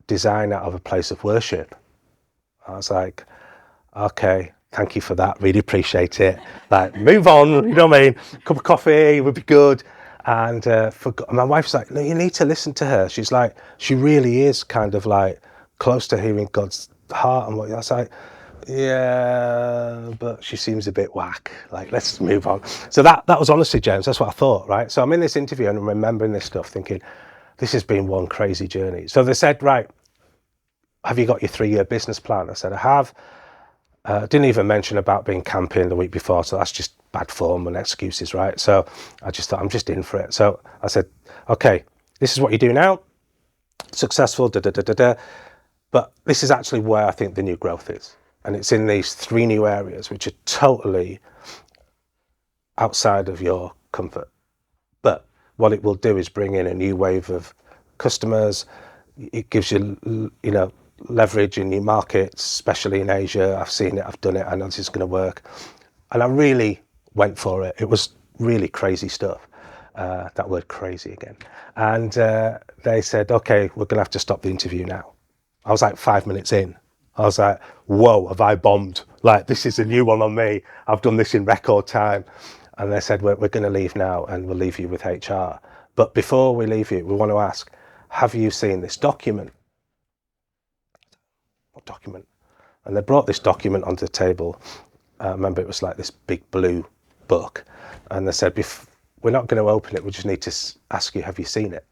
design out of a place of worship. I was like, okay, thank you for that. Really appreciate it. Like, move on, you know what I mean? Cup of coffee would be good. And my wife's like, no, you need to listen to her. She's like, she really is kind of like close to hearing God's heart. And what I was like, yeah, but she seems a bit whack. Like, let's move on. So that was honestly, James, that's what I thought, right? So I'm in this interview and I'm remembering this stuff, thinking, this has been one crazy journey. So they said, right, have you got your 3-year business plan? I said, I have. Didn't even mention about being camping the week before, so that's just bad form and excuses, right? So I just thought, I'm just in for it. So I said, okay, this is what you do now. Successful, but this is actually where I think the new growth is. And it's in these 3 new areas, which are totally outside of your comfort. But what it will do is bring in a new wave of customers. It gives you, leverage in new markets, especially in Asia. I've seen it, I've done it, I know this is going to work. And I really went for it. It was really crazy stuff. That word crazy again. And they said, okay, we're going to have to stop the interview now. I was like 5 minutes in. I was like, whoa, have I bombed? Like, this is a new one on me. I've done this in record time. And they said, we're going to leave now and we'll leave you with HR. But before we leave you, we want to ask, have you seen this document? What document? And they brought this document onto the table. I remember it was like this big blue book. And they said, we're not going to open it. We just need to ask you, have you seen it?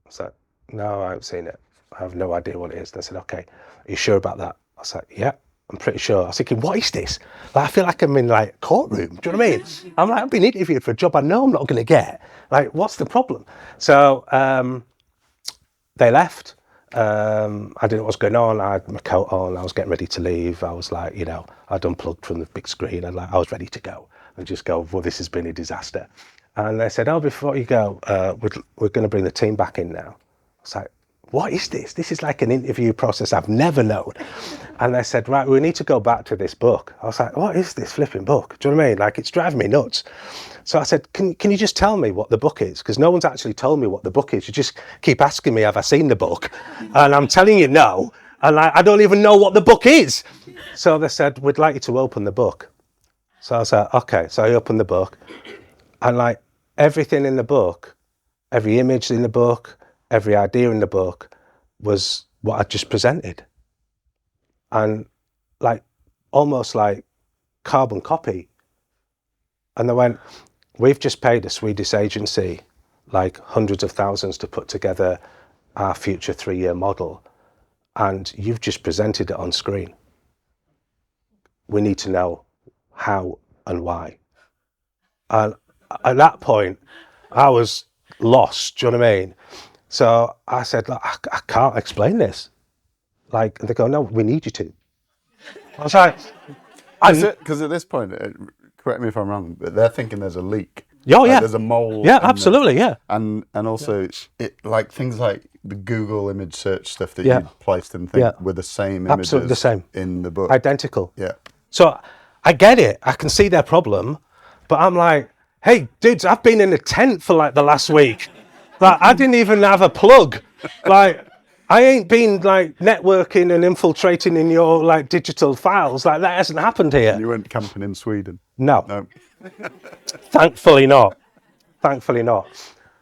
I said, no, I haven't seen it. I have no idea what it is. And they said, okay, are you sure about that? I said, yeah, I'm pretty sure. I was thinking, what is this? Like, I feel like I'm in like a courtroom. Do you know what I mean? I'm like, I've been interviewed for a job I know I'm not going to get. Like, what's the problem? So they left. I didn't know what was going on. I had my coat on. I was getting ready to leave. I was like, you know, I'd unplugged from the big screen and like, I was ready to go and just go, well, this has been a disaster. And they said, oh, before you go, we're going to bring the team back in now. I was like, what is this? This is like an interview process I've never known. And they said, right, we need to go back to this book. I was like, what is this flipping book? Do you know what I mean? Like, it's driving me nuts. So I said, can you just tell me what the book is? Because no one's actually told me what the book is. You just keep asking me, have I seen the book? And I'm telling you no. And I don't even know what the book is. So they said, we'd like you to open the book. So I was like, okay. So I opened the book. And like everything in the book, every image in the book, every idea in the book was what I just presented. And like, almost like carbon copy. And they went, we've just paid a Swedish agency like hundreds of thousands to put together our future 3-year model. And you've just presented it on screen. We need to know how and why. And at that point, I was lost, do you know what I mean? So I said, I can't explain this. Like, and they go, no, we need you to. I was like, because at this point, correct me if I'm wrong, but they're thinking there's a leak. Oh, like yeah. There's a mole. Yeah, absolutely, yeah. And also, it like things like the Google image search stuff that you placed and things were the same images. Absolutely the same. In the book. Identical. Yeah. So I get it. I can see their problem. But I'm like, hey, dudes, I've been in a tent for like the last week. Like, I didn't even have a plug. Like, I ain't been like networking and infiltrating in your like digital files. Like, that hasn't happened here. And you went camping in Sweden? No. Thankfully not. Thankfully not.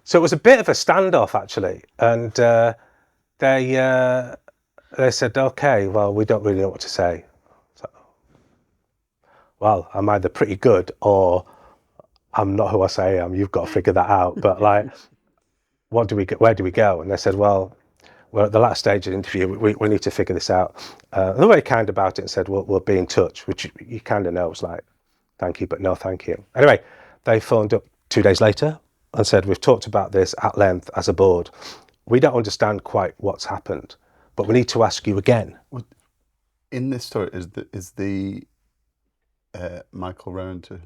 So it was a bit of a standoff actually. And they said, okay, well, we don't really know what to say. So, well, I'm either pretty good or I'm not who I say I am. You've got to figure that out. But like, where do we go? And they said, well, we're at the last stage of the interview. We need to figure this out. They were very kind about it and said, we'll be in touch, which you kind of know. It's like, thank you, but no thank you. Anyway, they phoned up 2 days later and said, we've talked about this at length as a board. We don't understand quite what's happened, but we need to ask you again. In this story, is the Michael Rowan to...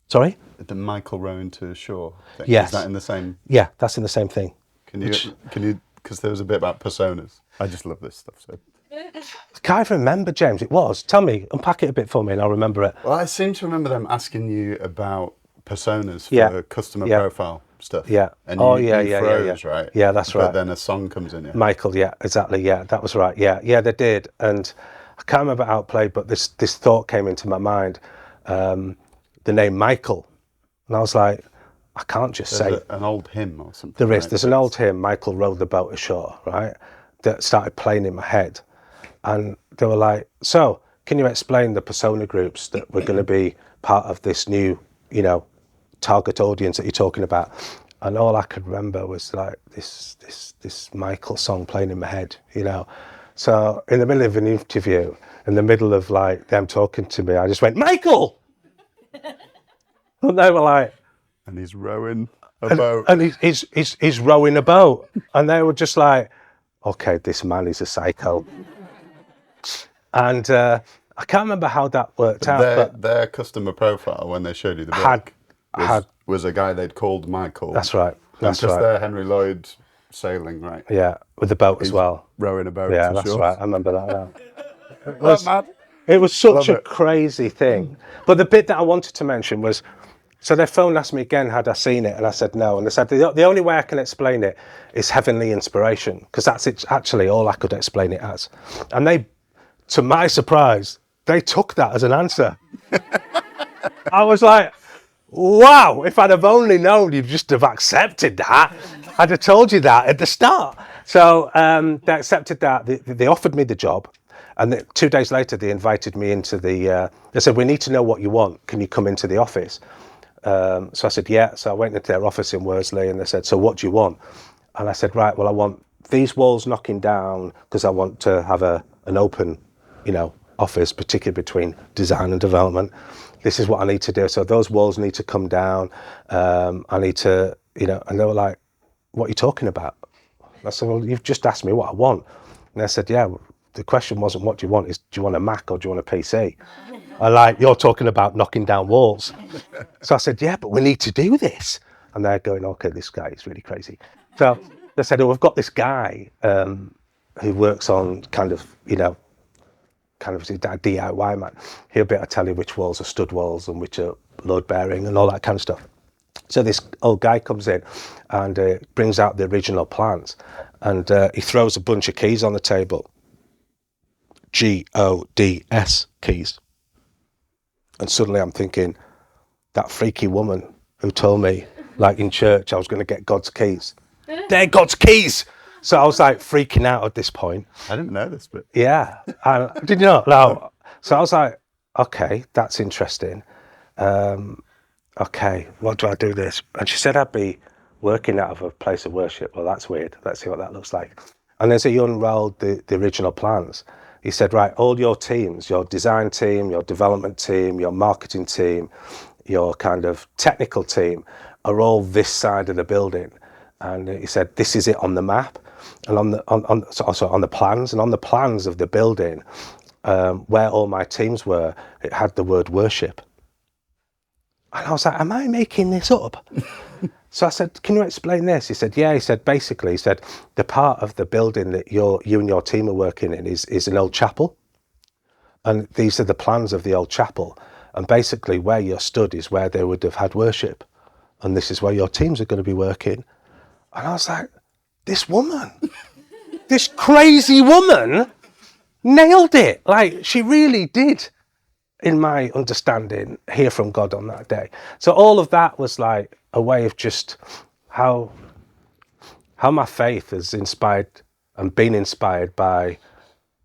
Sorry? The Michael Rowan to shore thing. Yes. Is that in the same... Yeah, that's in the same thing. Can you, because there was a bit about personas. I just love this stuff. So I can't even remember, James. It was. Tell me, unpack it a bit for me and I'll remember it. Well, I seem to remember them asking you about personas for customer profile stuff. Yeah. And you froze, right? Yeah, that's right. But then a song comes in. Yeah. Michael, yeah, exactly. Yeah, that was right. Yeah, they did. And I can't remember how it played, but this thought came into my mind. The name Michael. And I was like, I can't just say... an old hymn or something. There is. There's an old hymn, Michael rowed the boat ashore, right? That started playing in my head. And they were like, so, can you explain the persona groups that were going to be part of this new, target audience that you're talking about? And all I could remember was like this Michael song playing in my head, So in the middle of an interview, in the middle of like them talking to me, I just went, Michael! And they were like... And he's rowing a boat. And he's rowing a boat. And they were just like, okay, this man is a psycho. And I can't remember how that worked out. But their customer profile, when they showed you the book, was a guy they'd called Michael. That's right. That's because right. they're Henry Lloyd sailing, right? Yeah, with the boat as well. Rowing a boat. Yeah, that's right. I remember that now. It was such a crazy thing. But the bit that I wanted to mention was, so their phone asked me again, had I seen it? And I said no. And they said, the only way I can explain it is heavenly inspiration, because that's actually all I could explain it as. And they, to my surprise, they took that as an answer. I was like, wow, if I'd have only known, you'd just have accepted that. I'd have told you that at the start. So they accepted that. They offered me the job. And 2 days later, they invited me into they said, we need to know what you want. Can you come into the office? So I said, yeah. So I went into their office in Worsley and they said, so what do you want? And I said, right, well, I want these walls knocking down because I want to have an open, office, particularly between design and development. This is what I need to do. So those walls need to come down. I need to, and they were like, what are you talking about? I said, well, you've just asked me what I want. And they said, yeah, the question wasn't what do you want, is do you want a Mac or do you want a PC? And you're talking about knocking down walls. So I said, yeah, but we need to do this. And they're going, okay, this guy is really crazy. So they said, oh, we've got this guy who works on kind of a DIY man. He'll be able to tell you which walls are stud walls and which are load bearing and all that kind of stuff. So this old guy comes in and brings out the original plans and he throws a bunch of keys on the table. GODS keys. And suddenly I'm thinking, that freaky woman who told me, in church, I was going to get God's keys. They're God's keys! So I was freaking out at this point. I didn't know this, but yeah, did you know? No. So I was like, okay, that's interesting. Okay, what do I do this? And she said I'd be working out of a place of worship. Well, that's weird. Let's see what that looks like. And then so he unrolled the original plans. He said, right, all your teams, your design team, your development team, your marketing team, your kind of technical team are all this side of the building. And he said, this is it on the map. And on the plans, and on the plans of the building, where all my teams were, it had the word worship. And I was like, am I making this up? So I said, can you explain this? He said, yeah. He said, basically, the part of the building that you and your team are working in is an old chapel. And these are the plans of the old chapel. And basically where you're stood is where they would have had worship. And this is where your teams are going to be working. And I was like, this woman, this crazy woman nailed it. She really did, in my understanding, hear from God on that day. So all of that was a way of just how my faith has inspired and been inspired by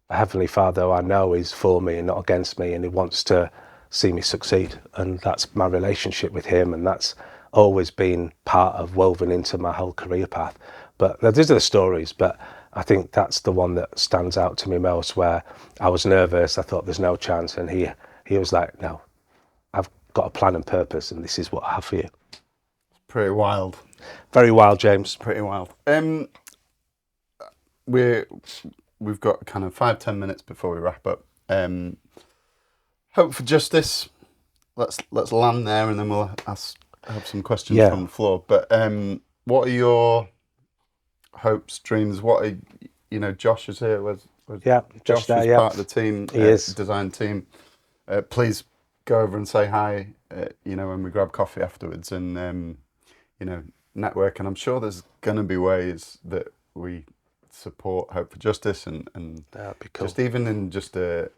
a Heavenly Father who I know is for me and not against me, and he wants to see me succeed. And that's my relationship with him, and that's always been part of woven into my whole career path. But these are the stories, but I think that's the one that stands out to me most, where I was nervous, I thought there's no chance, and he was like, no, I've got a plan and purpose, and this is what I have for you. Pretty wild. Very wild, James. Pretty wild. We've got kind of 5-10 minutes before we wrap up. Hope for Justice. Let's land there, and then we'll have some questions from the floor. But what are your hopes, dreams? What are, Josh is here. Josh is part of the team, design team. Please go over and say hi, when we grab coffee afterwards, and network. And I'm sure there's going to be ways that we support Hope for Justice, and that'd be cool. Just even in just a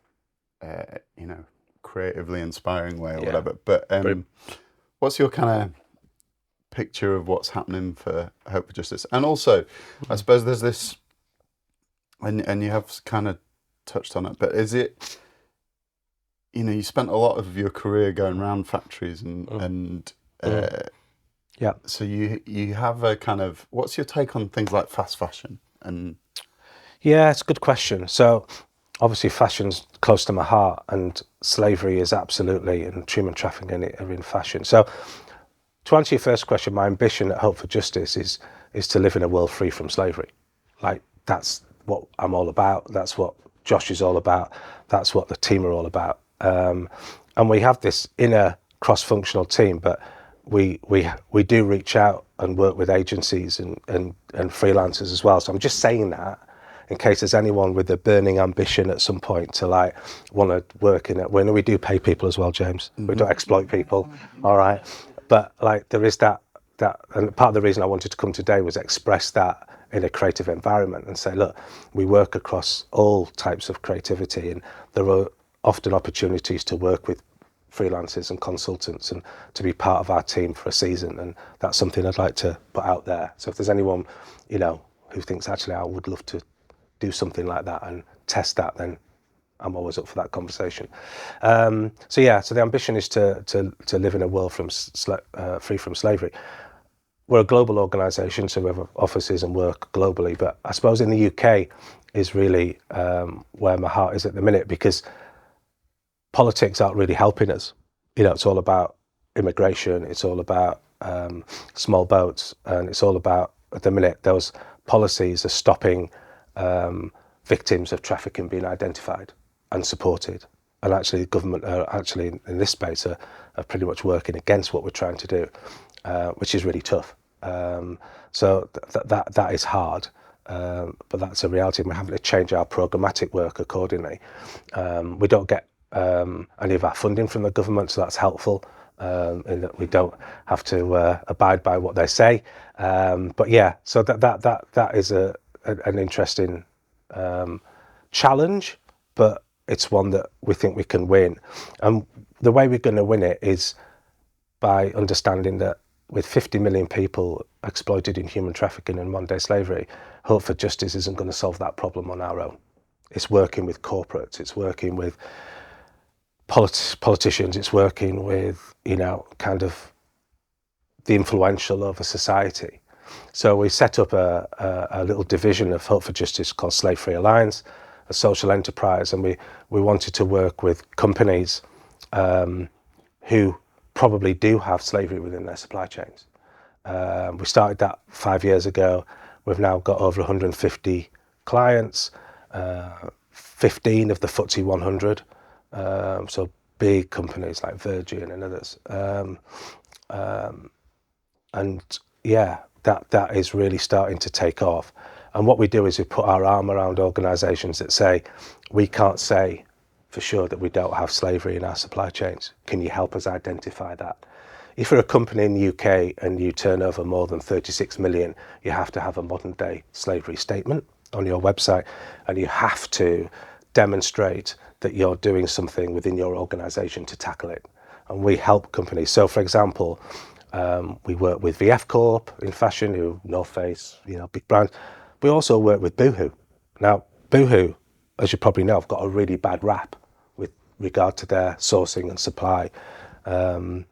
creatively inspiring way or whatever. But what's your kind of picture of what's happening for Hope for Justice? And also, I suppose there's this, and you have kind of touched on it, but is it, you spent a lot of your career going around factories and so you have a kind of, what's your take on things like fast fashion? And it's a good question. So obviously fashion's close to my heart, and slavery is absolutely, and human trafficking are in fashion. So to answer your first question, my ambition at Hope for Justice is to live in a world free from slavery. That's what I'm all about. That's what Josh is all about. That's what the team are all about. And we have this inner cross-functional team, but we do reach out and work with agencies and freelancers as well. So I'm just saying that in case there's anyone with a burning ambition at some point to want to work in it. When we do pay people as well, James. Mm-hmm. We don't exploit people. All right. But there is that, and part of the reason I wanted to come today was express that in a creative environment and say, look, we work across all types of creativity, and there are often opportunities to work with freelancers and consultants and to be part of our team for a season. And that's something I'd like to put out there. So if there's anyone, you know, who thinks actually I would love to do something like that and test that, then I'm always up for that conversation. So the ambition is to live in a world free from slavery. We're a global organisation, so we have offices and work globally. But I suppose in the UK is really where my heart is at the minute, because politics aren't really helping us. You know, it's all about immigration. It's all about small boats, and it's all about, at the minute, those policies are stopping victims of trafficking being identified and supported. And actually, the government are actually in this space are pretty much working against what we're trying to do, which is really tough. So that is hard, but that's a reality. And we're having to change our programmatic work accordingly. We don't get any of our funding from the government, so that's helpful in that we don't have to abide by what they say. But yeah, so that is an interesting challenge, but it's one that we think we can win. And the way we're going to win it is by understanding that with 50 million people exploited in human trafficking and modern-day slavery, Hope for Justice isn't going to solve that problem on our own. It's working with corporates, it's working with politicians, it's working with, you know, kind of the influential of a society. So we set up a little division of Hope for Justice called Slave Free Alliance, a social enterprise, and we wanted to work with companies who probably do have slavery within their supply chains. We started that 5 years ago. We've now got over 150 clients, 15 of the FTSE 100, so big companies like Virgin and others. And yeah, that is really starting to take off. And what we do is we put our arm around organisations that say, we can't say for sure that we don't have slavery in our supply chains. Can you help us identify that? If you're a company in the UK and you turn over more than 36 million, you have to have a modern day slavery statement on your website, and you have to demonstrate that you're doing something within your organisation to tackle it. And we help companies. So for example, we work with VF Corp in fashion, who North Face, you know, big brands. We also work with Boohoo. Now, Boohoo, as you probably know, have got a really bad rap with regard to their sourcing and supply. You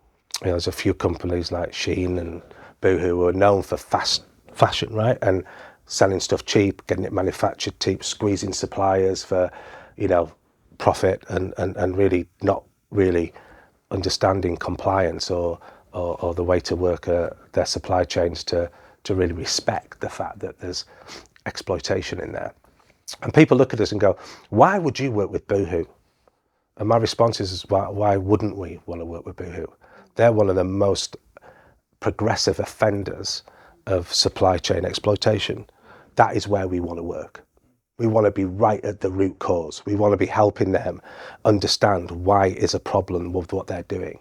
know, there's a few companies like Shein and Boohoo who are known for fast fashion, right? And selling stuff cheap, getting it manufactured cheap, squeezing suppliers for, you know, profit, and really not really understanding compliance or the way to work their supply chains to really respect the fact that there's exploitation in there. And people look at us and go, why would you work with Boohoo? And my response is, why wouldn't we want to work with Boohoo? They're one of the most progressive offenders of supply chain exploitation. That is where we want to work. We want to be right at the root cause. We want to be helping them understand why it is a problem with what they're doing.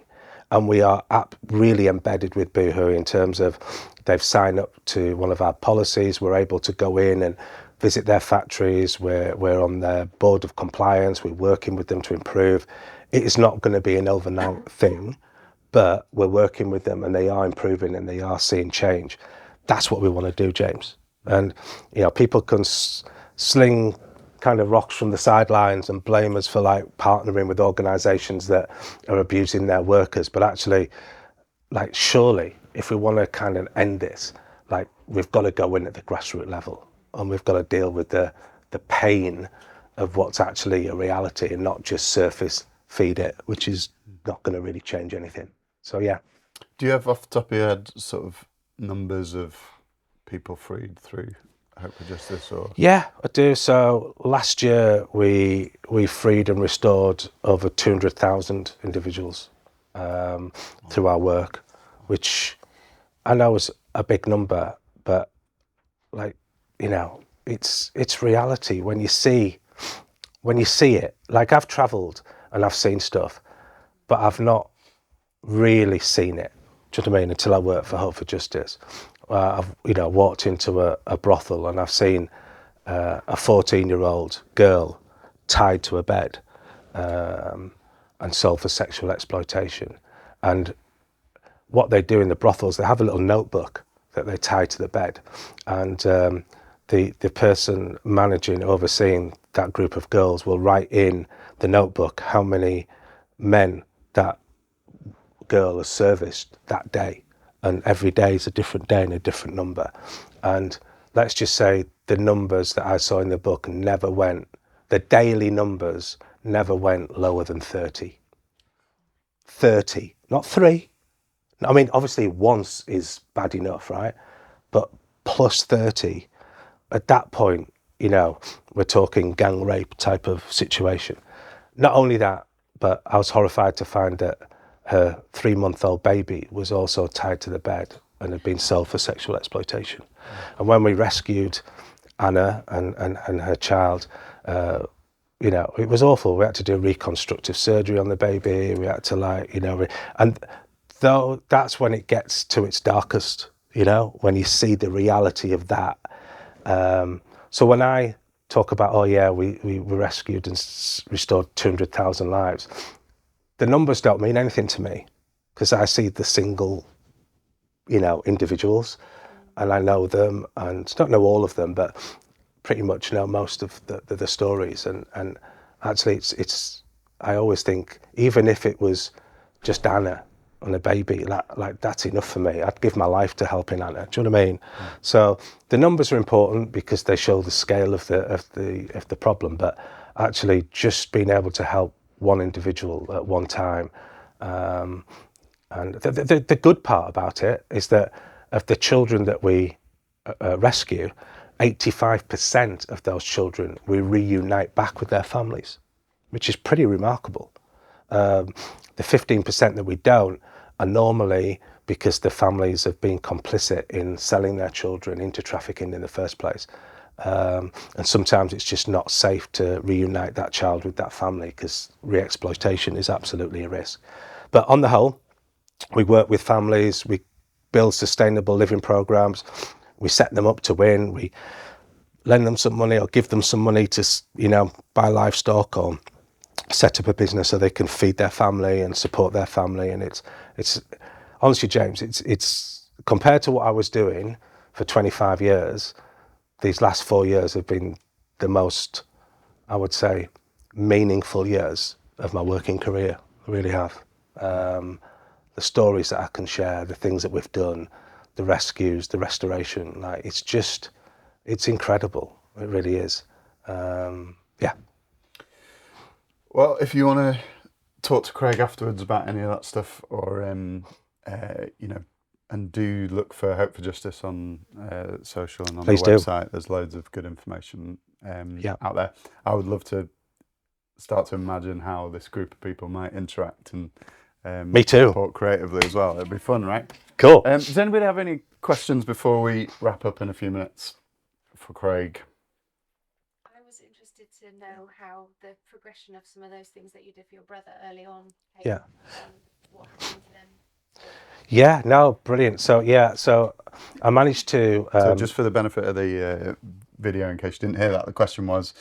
And we are really embedded with Boohoo in terms of they've signed up to one of our policies. We're able to go in and visit their factories. We're on their board of compliance. We're working with them to improve. It is not going to be an overnight thing, but we're working with them and they are improving and they are seeing change. That's what we want to do, James. And, you know, people can sling kind of rocks from the sidelines and blame us for like partnering with organisations that are abusing their workers. But actually, like, surely if we want to kind of end this, like, we've got to go in at the grassroots level and we've got to deal with the pain of what's actually a reality and not just surface feed it, which is not going to really change anything. So, yeah. Do you have off the top of your head sort of numbers of people freed through Hope for Justice? Or Yeah, I do. So last year we freed and restored over 200,000 individuals through our work, which I know is a big number, but like, you know, it's reality when you see it. Like, I've travelled and I've seen stuff, but I've not really seen it. Do you know what I mean? Until I worked for Hope for Justice. I've, you know, walked into a brothel and I've seen a 14-year-old girl tied to a bed. and sold for sexual exploitation. And what they do in the brothels, they have a little notebook that they tie to the bed, and the person managing, overseeing that group of girls will write in the notebook how many men that girl has serviced that day, and every day is a different day and a different number. And let's just say the numbers that I saw in the book never went, the daily numbers never went lower than 30. 30, not 3. I mean, obviously once is bad enough, right? But plus 30, at that point, you know, we're talking gang rape type of situation. Not only that, but I was horrified to find that her 3-month-old baby was also tied to the bed and had been sold for sexual exploitation. And when we rescued Anna and her child, you know, it was awful. We had to do reconstructive surgery on the baby. We had to, like, you know, and though that's when it gets to its darkest, you know, when you see the reality of that. So when I talk about, oh yeah, we rescued and restored 200,000 lives, the numbers don't mean anything to me, because I see the single, you know, individuals, and I know them, and don't know all of them, but pretty much know most of the stories. And actually it's I always think, even if it was just Anna and a baby, like that's enough for me. I'd give my life to helping Anna. Do you know what I mean? So the numbers are important because they show the scale of the problem, but actually just being able to help one individual at one time. And the good part about it is that of the children that we rescue, 85% of those children we reunite back with their families, which is pretty remarkable. The 15% that we don't are normally because the families have been complicit in selling their children into trafficking in the first place. And sometimes it's just not safe to reunite that child with that family because re-exploitation is absolutely a risk. But on the whole, we work with families, we build sustainable living programs, we set them up to win, we lend them some money or give them some money to, you know, buy livestock or set up a business so they can feed their family and support their family. And it's honestly, James, it's compared to what I was doing for 25 years, these last 4 years have been the most, I would say, meaningful years of my working career. I really have. The stories that I can share, the things that we've done, the rescues, the restoration, like it's incredible. It really is. Yeah. Well, if you want to talk to Craig afterwards about any of that stuff, or you know, and do look for Hope for Justice on social and on Please the do. website. There's loads of good information out there. I would love to start to imagine how this group of people might interact and Me too. support creatively as well. It'd be fun, right? Cool. Does anybody have any questions before we wrap up in a few minutes for Craig? I was interested to know how the progression of some of those things that you did for your brother early on came, Yeah. and what happened to them. Yeah, no, brilliant. So I managed to So just for the benefit of the video, in case you didn't hear that, the question was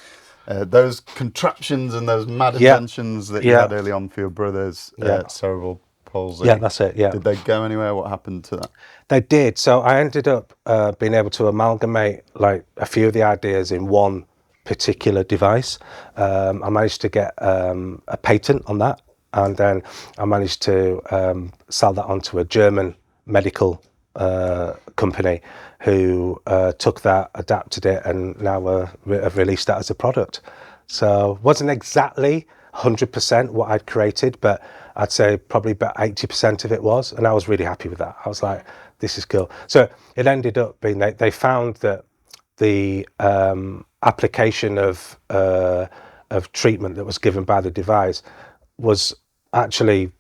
those contraptions and those mad inventions that you had early on for your brother's cerebral palsy. Yeah, that's it. Yeah. Did they go anywhere? What happened to that? They did. So I ended up being able to amalgamate like a few of the ideas in one particular device. I managed to get a patent on that, and then I managed to sell that onto a German medical company who took that, adapted it, and now have released that as a product. So wasn't exactly 100% what I'd created, but I'd say probably about 80% of it was, and I was really happy with that. I was like, this is cool. So it ended up being they found that the application of treatment that was given by the device was actually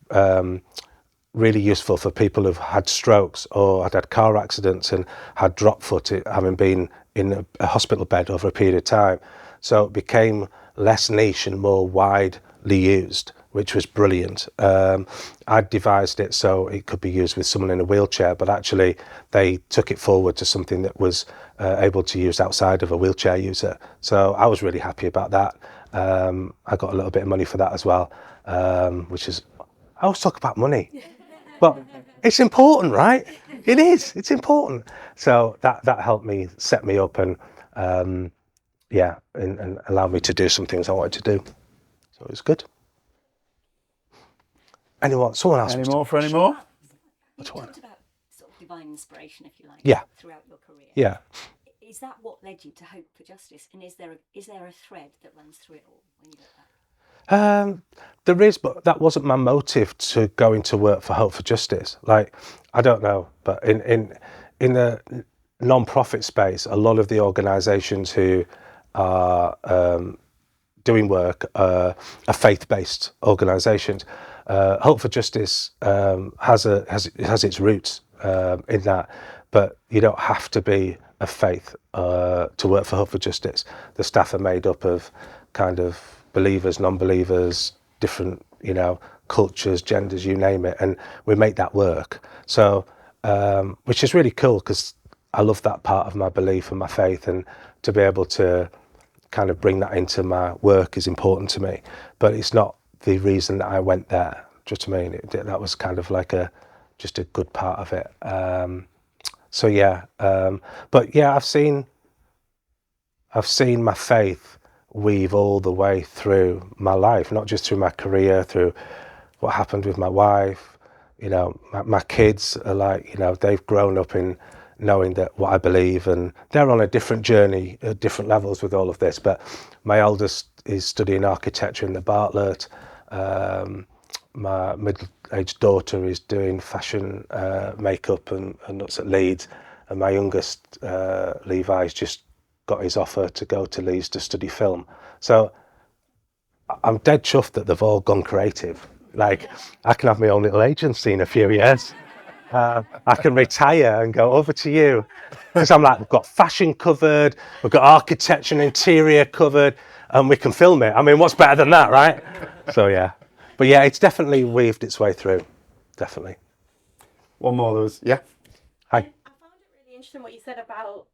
really useful for people who've had strokes or had car accidents and had drop foot, having been in a hospital bed over a period of time. So it became less niche and more widely used, which was brilliant. I devised it so it could be used with someone in a wheelchair, but actually they took it forward to something that was able to use outside of a wheelchair user. So I was really happy about that. I got a little bit of money for that as well. which is, I always talk about money, but it's important, right? It is, it's important. So that helped me set me up and and allowed me to do some things I wanted to do. So it was good. Someone else? Any more for any more? You talked about sort of divine inspiration, if you like, Yeah. throughout your career. Yeah. Is that what led you to Hope for Justice? And is there a thread that runs through it all when you look back? There is, but that wasn't my motive to go into work for Hope for Justice. Like, I don't know, but in the non-profit space, a lot of the organisations who are doing work are faith-based organisations. Hope for Justice has its roots in that, but you don't have to be a faith to work for Hope for Justice. The staff are made up of kind of believers, non-believers, different, cultures, genders, you name it, and we make that work. So, which is really cool because I love that part of my belief and my faith, and to be able to kind of bring that into my work is important to me. But it's not the reason that I went there. Do you know what I mean? That was kind of like just a good part of it. But yeah, I've seen my faith weave all the way through my life, not just through my career, through what happened with my wife. My kids are like, they've grown up in knowing that what I believe, and they're on a different journey at different levels with all of this. But my eldest is studying architecture in the Bartlett. My middle-aged daughter is doing fashion makeup and that's at Leeds, and my youngest Levi's just got his offer to go to Leeds to study film. So I'm dead chuffed that they've all gone creative. Like, I can have my own little agency in a few years. I can retire and go over to you, because I'm like, we've got fashion covered, we've got architecture and interior covered, and we can film it. I mean, what's better than that, right? So yeah, but yeah, it's definitely weaved its way through, definitely. One more, there was, yeah. Hi. I found it really interesting what you said about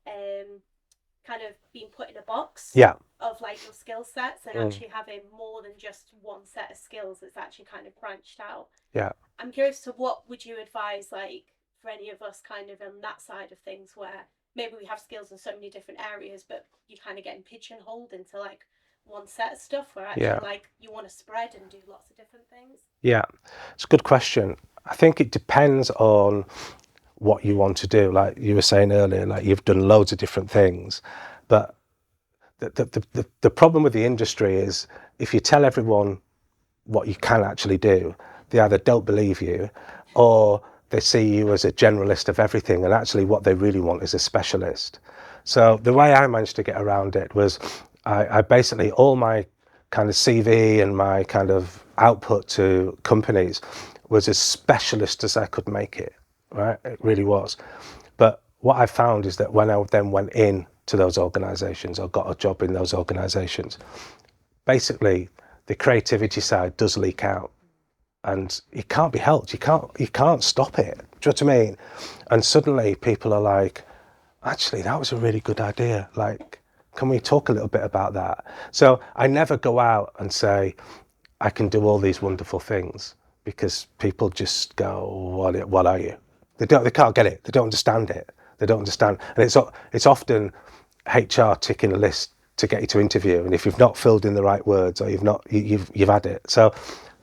kind of being put in a box. Yeah. Of like your skill sets and actually having more than just one set of skills that's actually kind of branched out. Yeah. I'm curious to what would you advise, like, for any of us kind of on that side of things, where maybe we have skills in so many different areas, but you kind of getting pigeonholed into like one set of stuff where actually like you want to spread and do lots of different things? Yeah, it's a good question. I think it depends on what you want to do. Like you were saying earlier, like you've done loads of different things, but the problem with the industry is if you tell everyone what you can actually do, they either don't believe you or they see you as a generalist of everything, and actually what they really want is a specialist. So the way I managed to get around it was I basically, all my kind of CV and my kind of output to companies was as specialist as I could make it, right? It really was. But what I found is that when I then went in to those organizations or got a job in those organizations, basically the creativity side does leak out, and it can't be helped. You can't stop it. Do you know what I mean? And suddenly people are like, actually, that was a really good idea. Like, can we talk a little bit about that? So I never go out and say, I can do all these wonderful things, because people just go, what are you? They can't get it. They don't understand it. They don't understand. And it's often HR ticking a list to get you to interview. And if you've not filled in the right words, or you've had it. So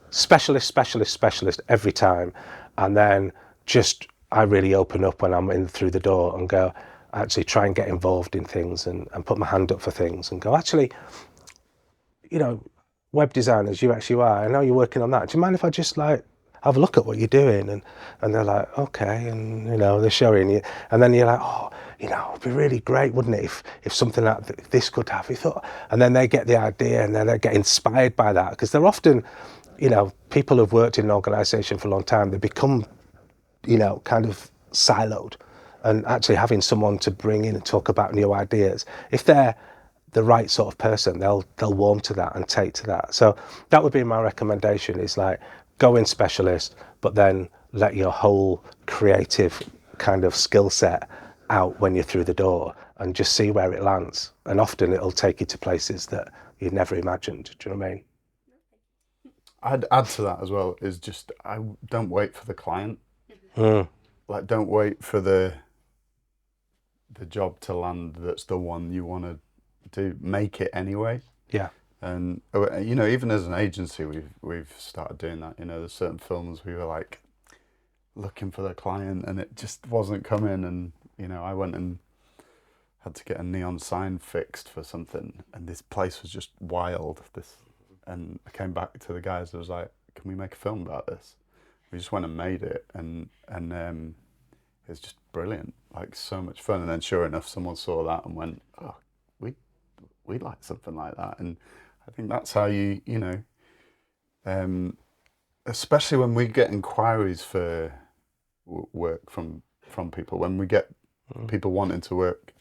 specialist every time. And then I really open up when I'm in through the door and go, actually try and get involved in things and put my hand up for things and go, actually, web designers, UX, UI, I know you're working on that. Do you mind if I just like have a look at what you're doing? And they're like, okay. And, they're showing you. And then you're like, it'd be really great, wouldn't it, if something like this could have, you thought? And then they get the idea and then they get inspired by that, because they're often, people who've worked in an organisation for a long time, they become, kind of siloed. And actually having someone to bring in and talk about new ideas, if they're the right sort of person, they'll warm to that and take to that. So that would be my recommendation, is like, go in specialist, but then let your whole creative kind of skill set out when you're through the door and just see where it lands. And often it'll take you to places that you'd never imagined. Do you know what I mean? I'd add to that as well is just I don't wait for the client. Mm. Like, don't wait for the job to land that's the one you want to do. Make it anyway. Yeah. And you know, even as an agency, we've started doing that. You know, there's certain films we were like looking for the client, and it just wasn't coming. And you know, I went and had to get a neon sign fixed for something, and this place was just wild. And I came back to the guys. I was like, "Can we make a film about this?" We just went and made it, and it's just brilliant, like so much fun. And then sure enough, someone saw that and went, "Oh, we'd like something like that." And I think that's how you know, especially when we get inquiries for work from people, when we get people wanting to work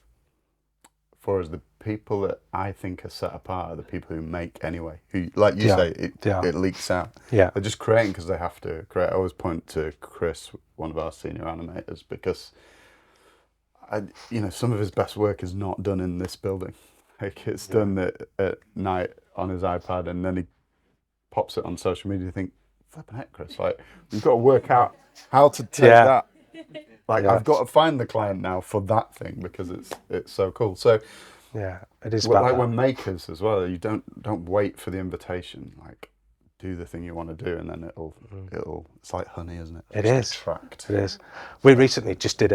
for us, the people that I think are set apart are the people who make anyway. Who, like you say, it leaks out. Yeah. They're just creating because they have to create. I always point to Chris, one of our senior animators, because some of his best work is not done in this building. Like, it's done at night on his iPad, and then he pops it on social media. You think, flipping heck, Chris, like, we've got to work out how to take that. Like, I've got to find the client now for that thing because it's so cool. So yeah, it is about like that. when makers as well. You don't wait for the invitation. Like, do the thing you want to do, and then it'll it's like honey, isn't it? It Just is. attract. It is. We recently just did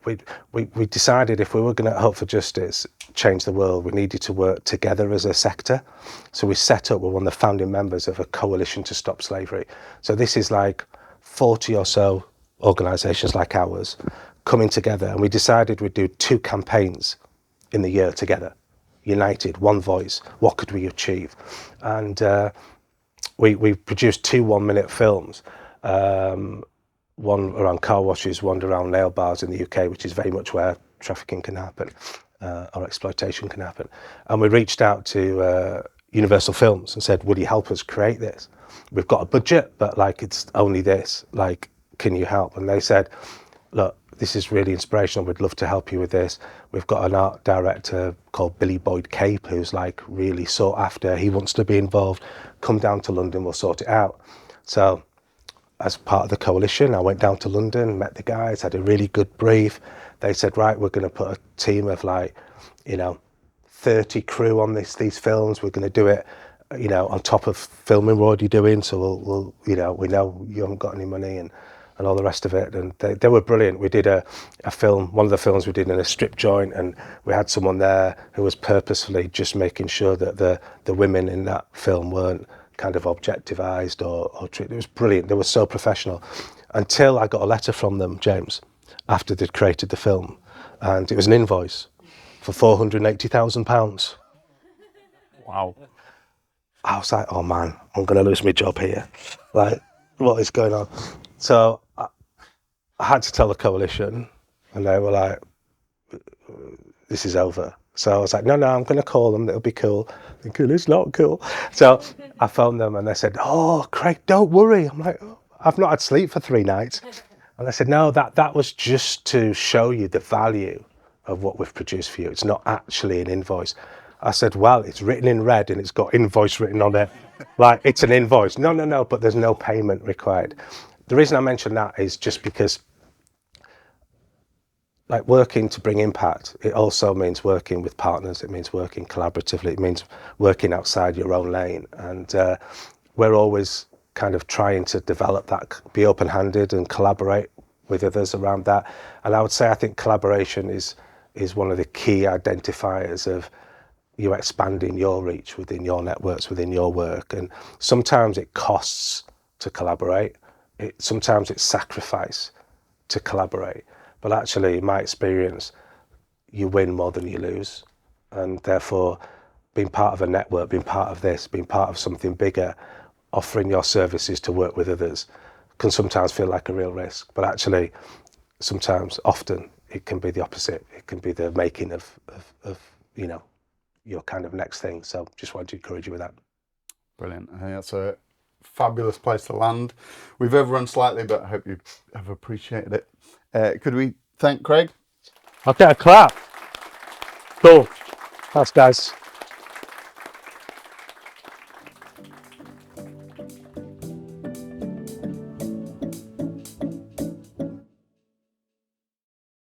we decided if we were going to Hope for Justice change the world, we needed to work together as a sector. So we set up, we're one of the founding members of a coalition to stop slavery. So this is like 40 or so organisations like ours coming together, and we decided we'd do 2 campaigns in the year together, united, one voice. What could we achieve? And we produced 2 1-minute films, one around car washes, one around nail bars in the UK, which is very much where trafficking can happen, or exploitation can happen. And we reached out to Universal Films and said, "Would you help us create this? We've got a budget, but like it's only this. Like, can you help?" And they said, "Look, this is really inspirational. We'd love to help you with this. We've got an art director called Billy Boyd Cape, who's like really sought after. He wants to be involved. Come down to London, we'll sort it out." So as part of the coalition, I went down to London, met the guys, had a really good brief. They said, "Right, we're going to put a team of 30 crew on these films. We're going to do it, on top of filming we're already doing. So we'll we know you haven't got any money and all the rest of it." And they were brilliant. We did a film, one of the films we did in a strip joint, and we had someone there who was purposefully just making sure that the women in that film weren't kind of objectivized or treated. It was brilliant. They were so professional, until I got a letter from them, James, after they'd created the film, and it was an invoice for £480,000. Wow. I was like, "Oh man, I'm going to lose my job here. Like, what is going on?" So I had to tell the coalition, and they were like, "This is over." So I was like, no, I'm going to call them. It'll be cool. Thinking, it's not cool. So I phoned them, and they said, "Oh, Craig, don't worry." I'm like, "Oh, I've not had sleep for 3 nights." And they said, "No, that was just to show you the value of what we've produced for you. It's not actually an invoice." I said, "Well, it's written in red and it's got invoice written on it. Like, it's an invoice." No, but there's no payment required. The reason I mention that is just because, like, working to bring impact, it also means working with partners. It means working collaboratively. It means working outside your own lane. And we're always kind of trying to develop that, be open-handed and collaborate with others around that. And I would say, I think collaboration is one of the key identifiers of you expanding your reach within your networks, within your work. And sometimes it costs to collaborate. Sometimes it's sacrifice to collaborate. But actually, in my experience, you win more than you lose. And therefore, being part of a network, being part of this, being part of something bigger, offering your services to work with others can sometimes feel like a real risk. But actually, often, it can be the opposite. It can be the making of your kind of next thing. So just wanted to encourage you with that. Brilliant. I think that's a fabulous place to land. We've overrun slightly, but I hope you have appreciated it. Could we thank Craig? I'll get a clap. Cool. Thanks, guys.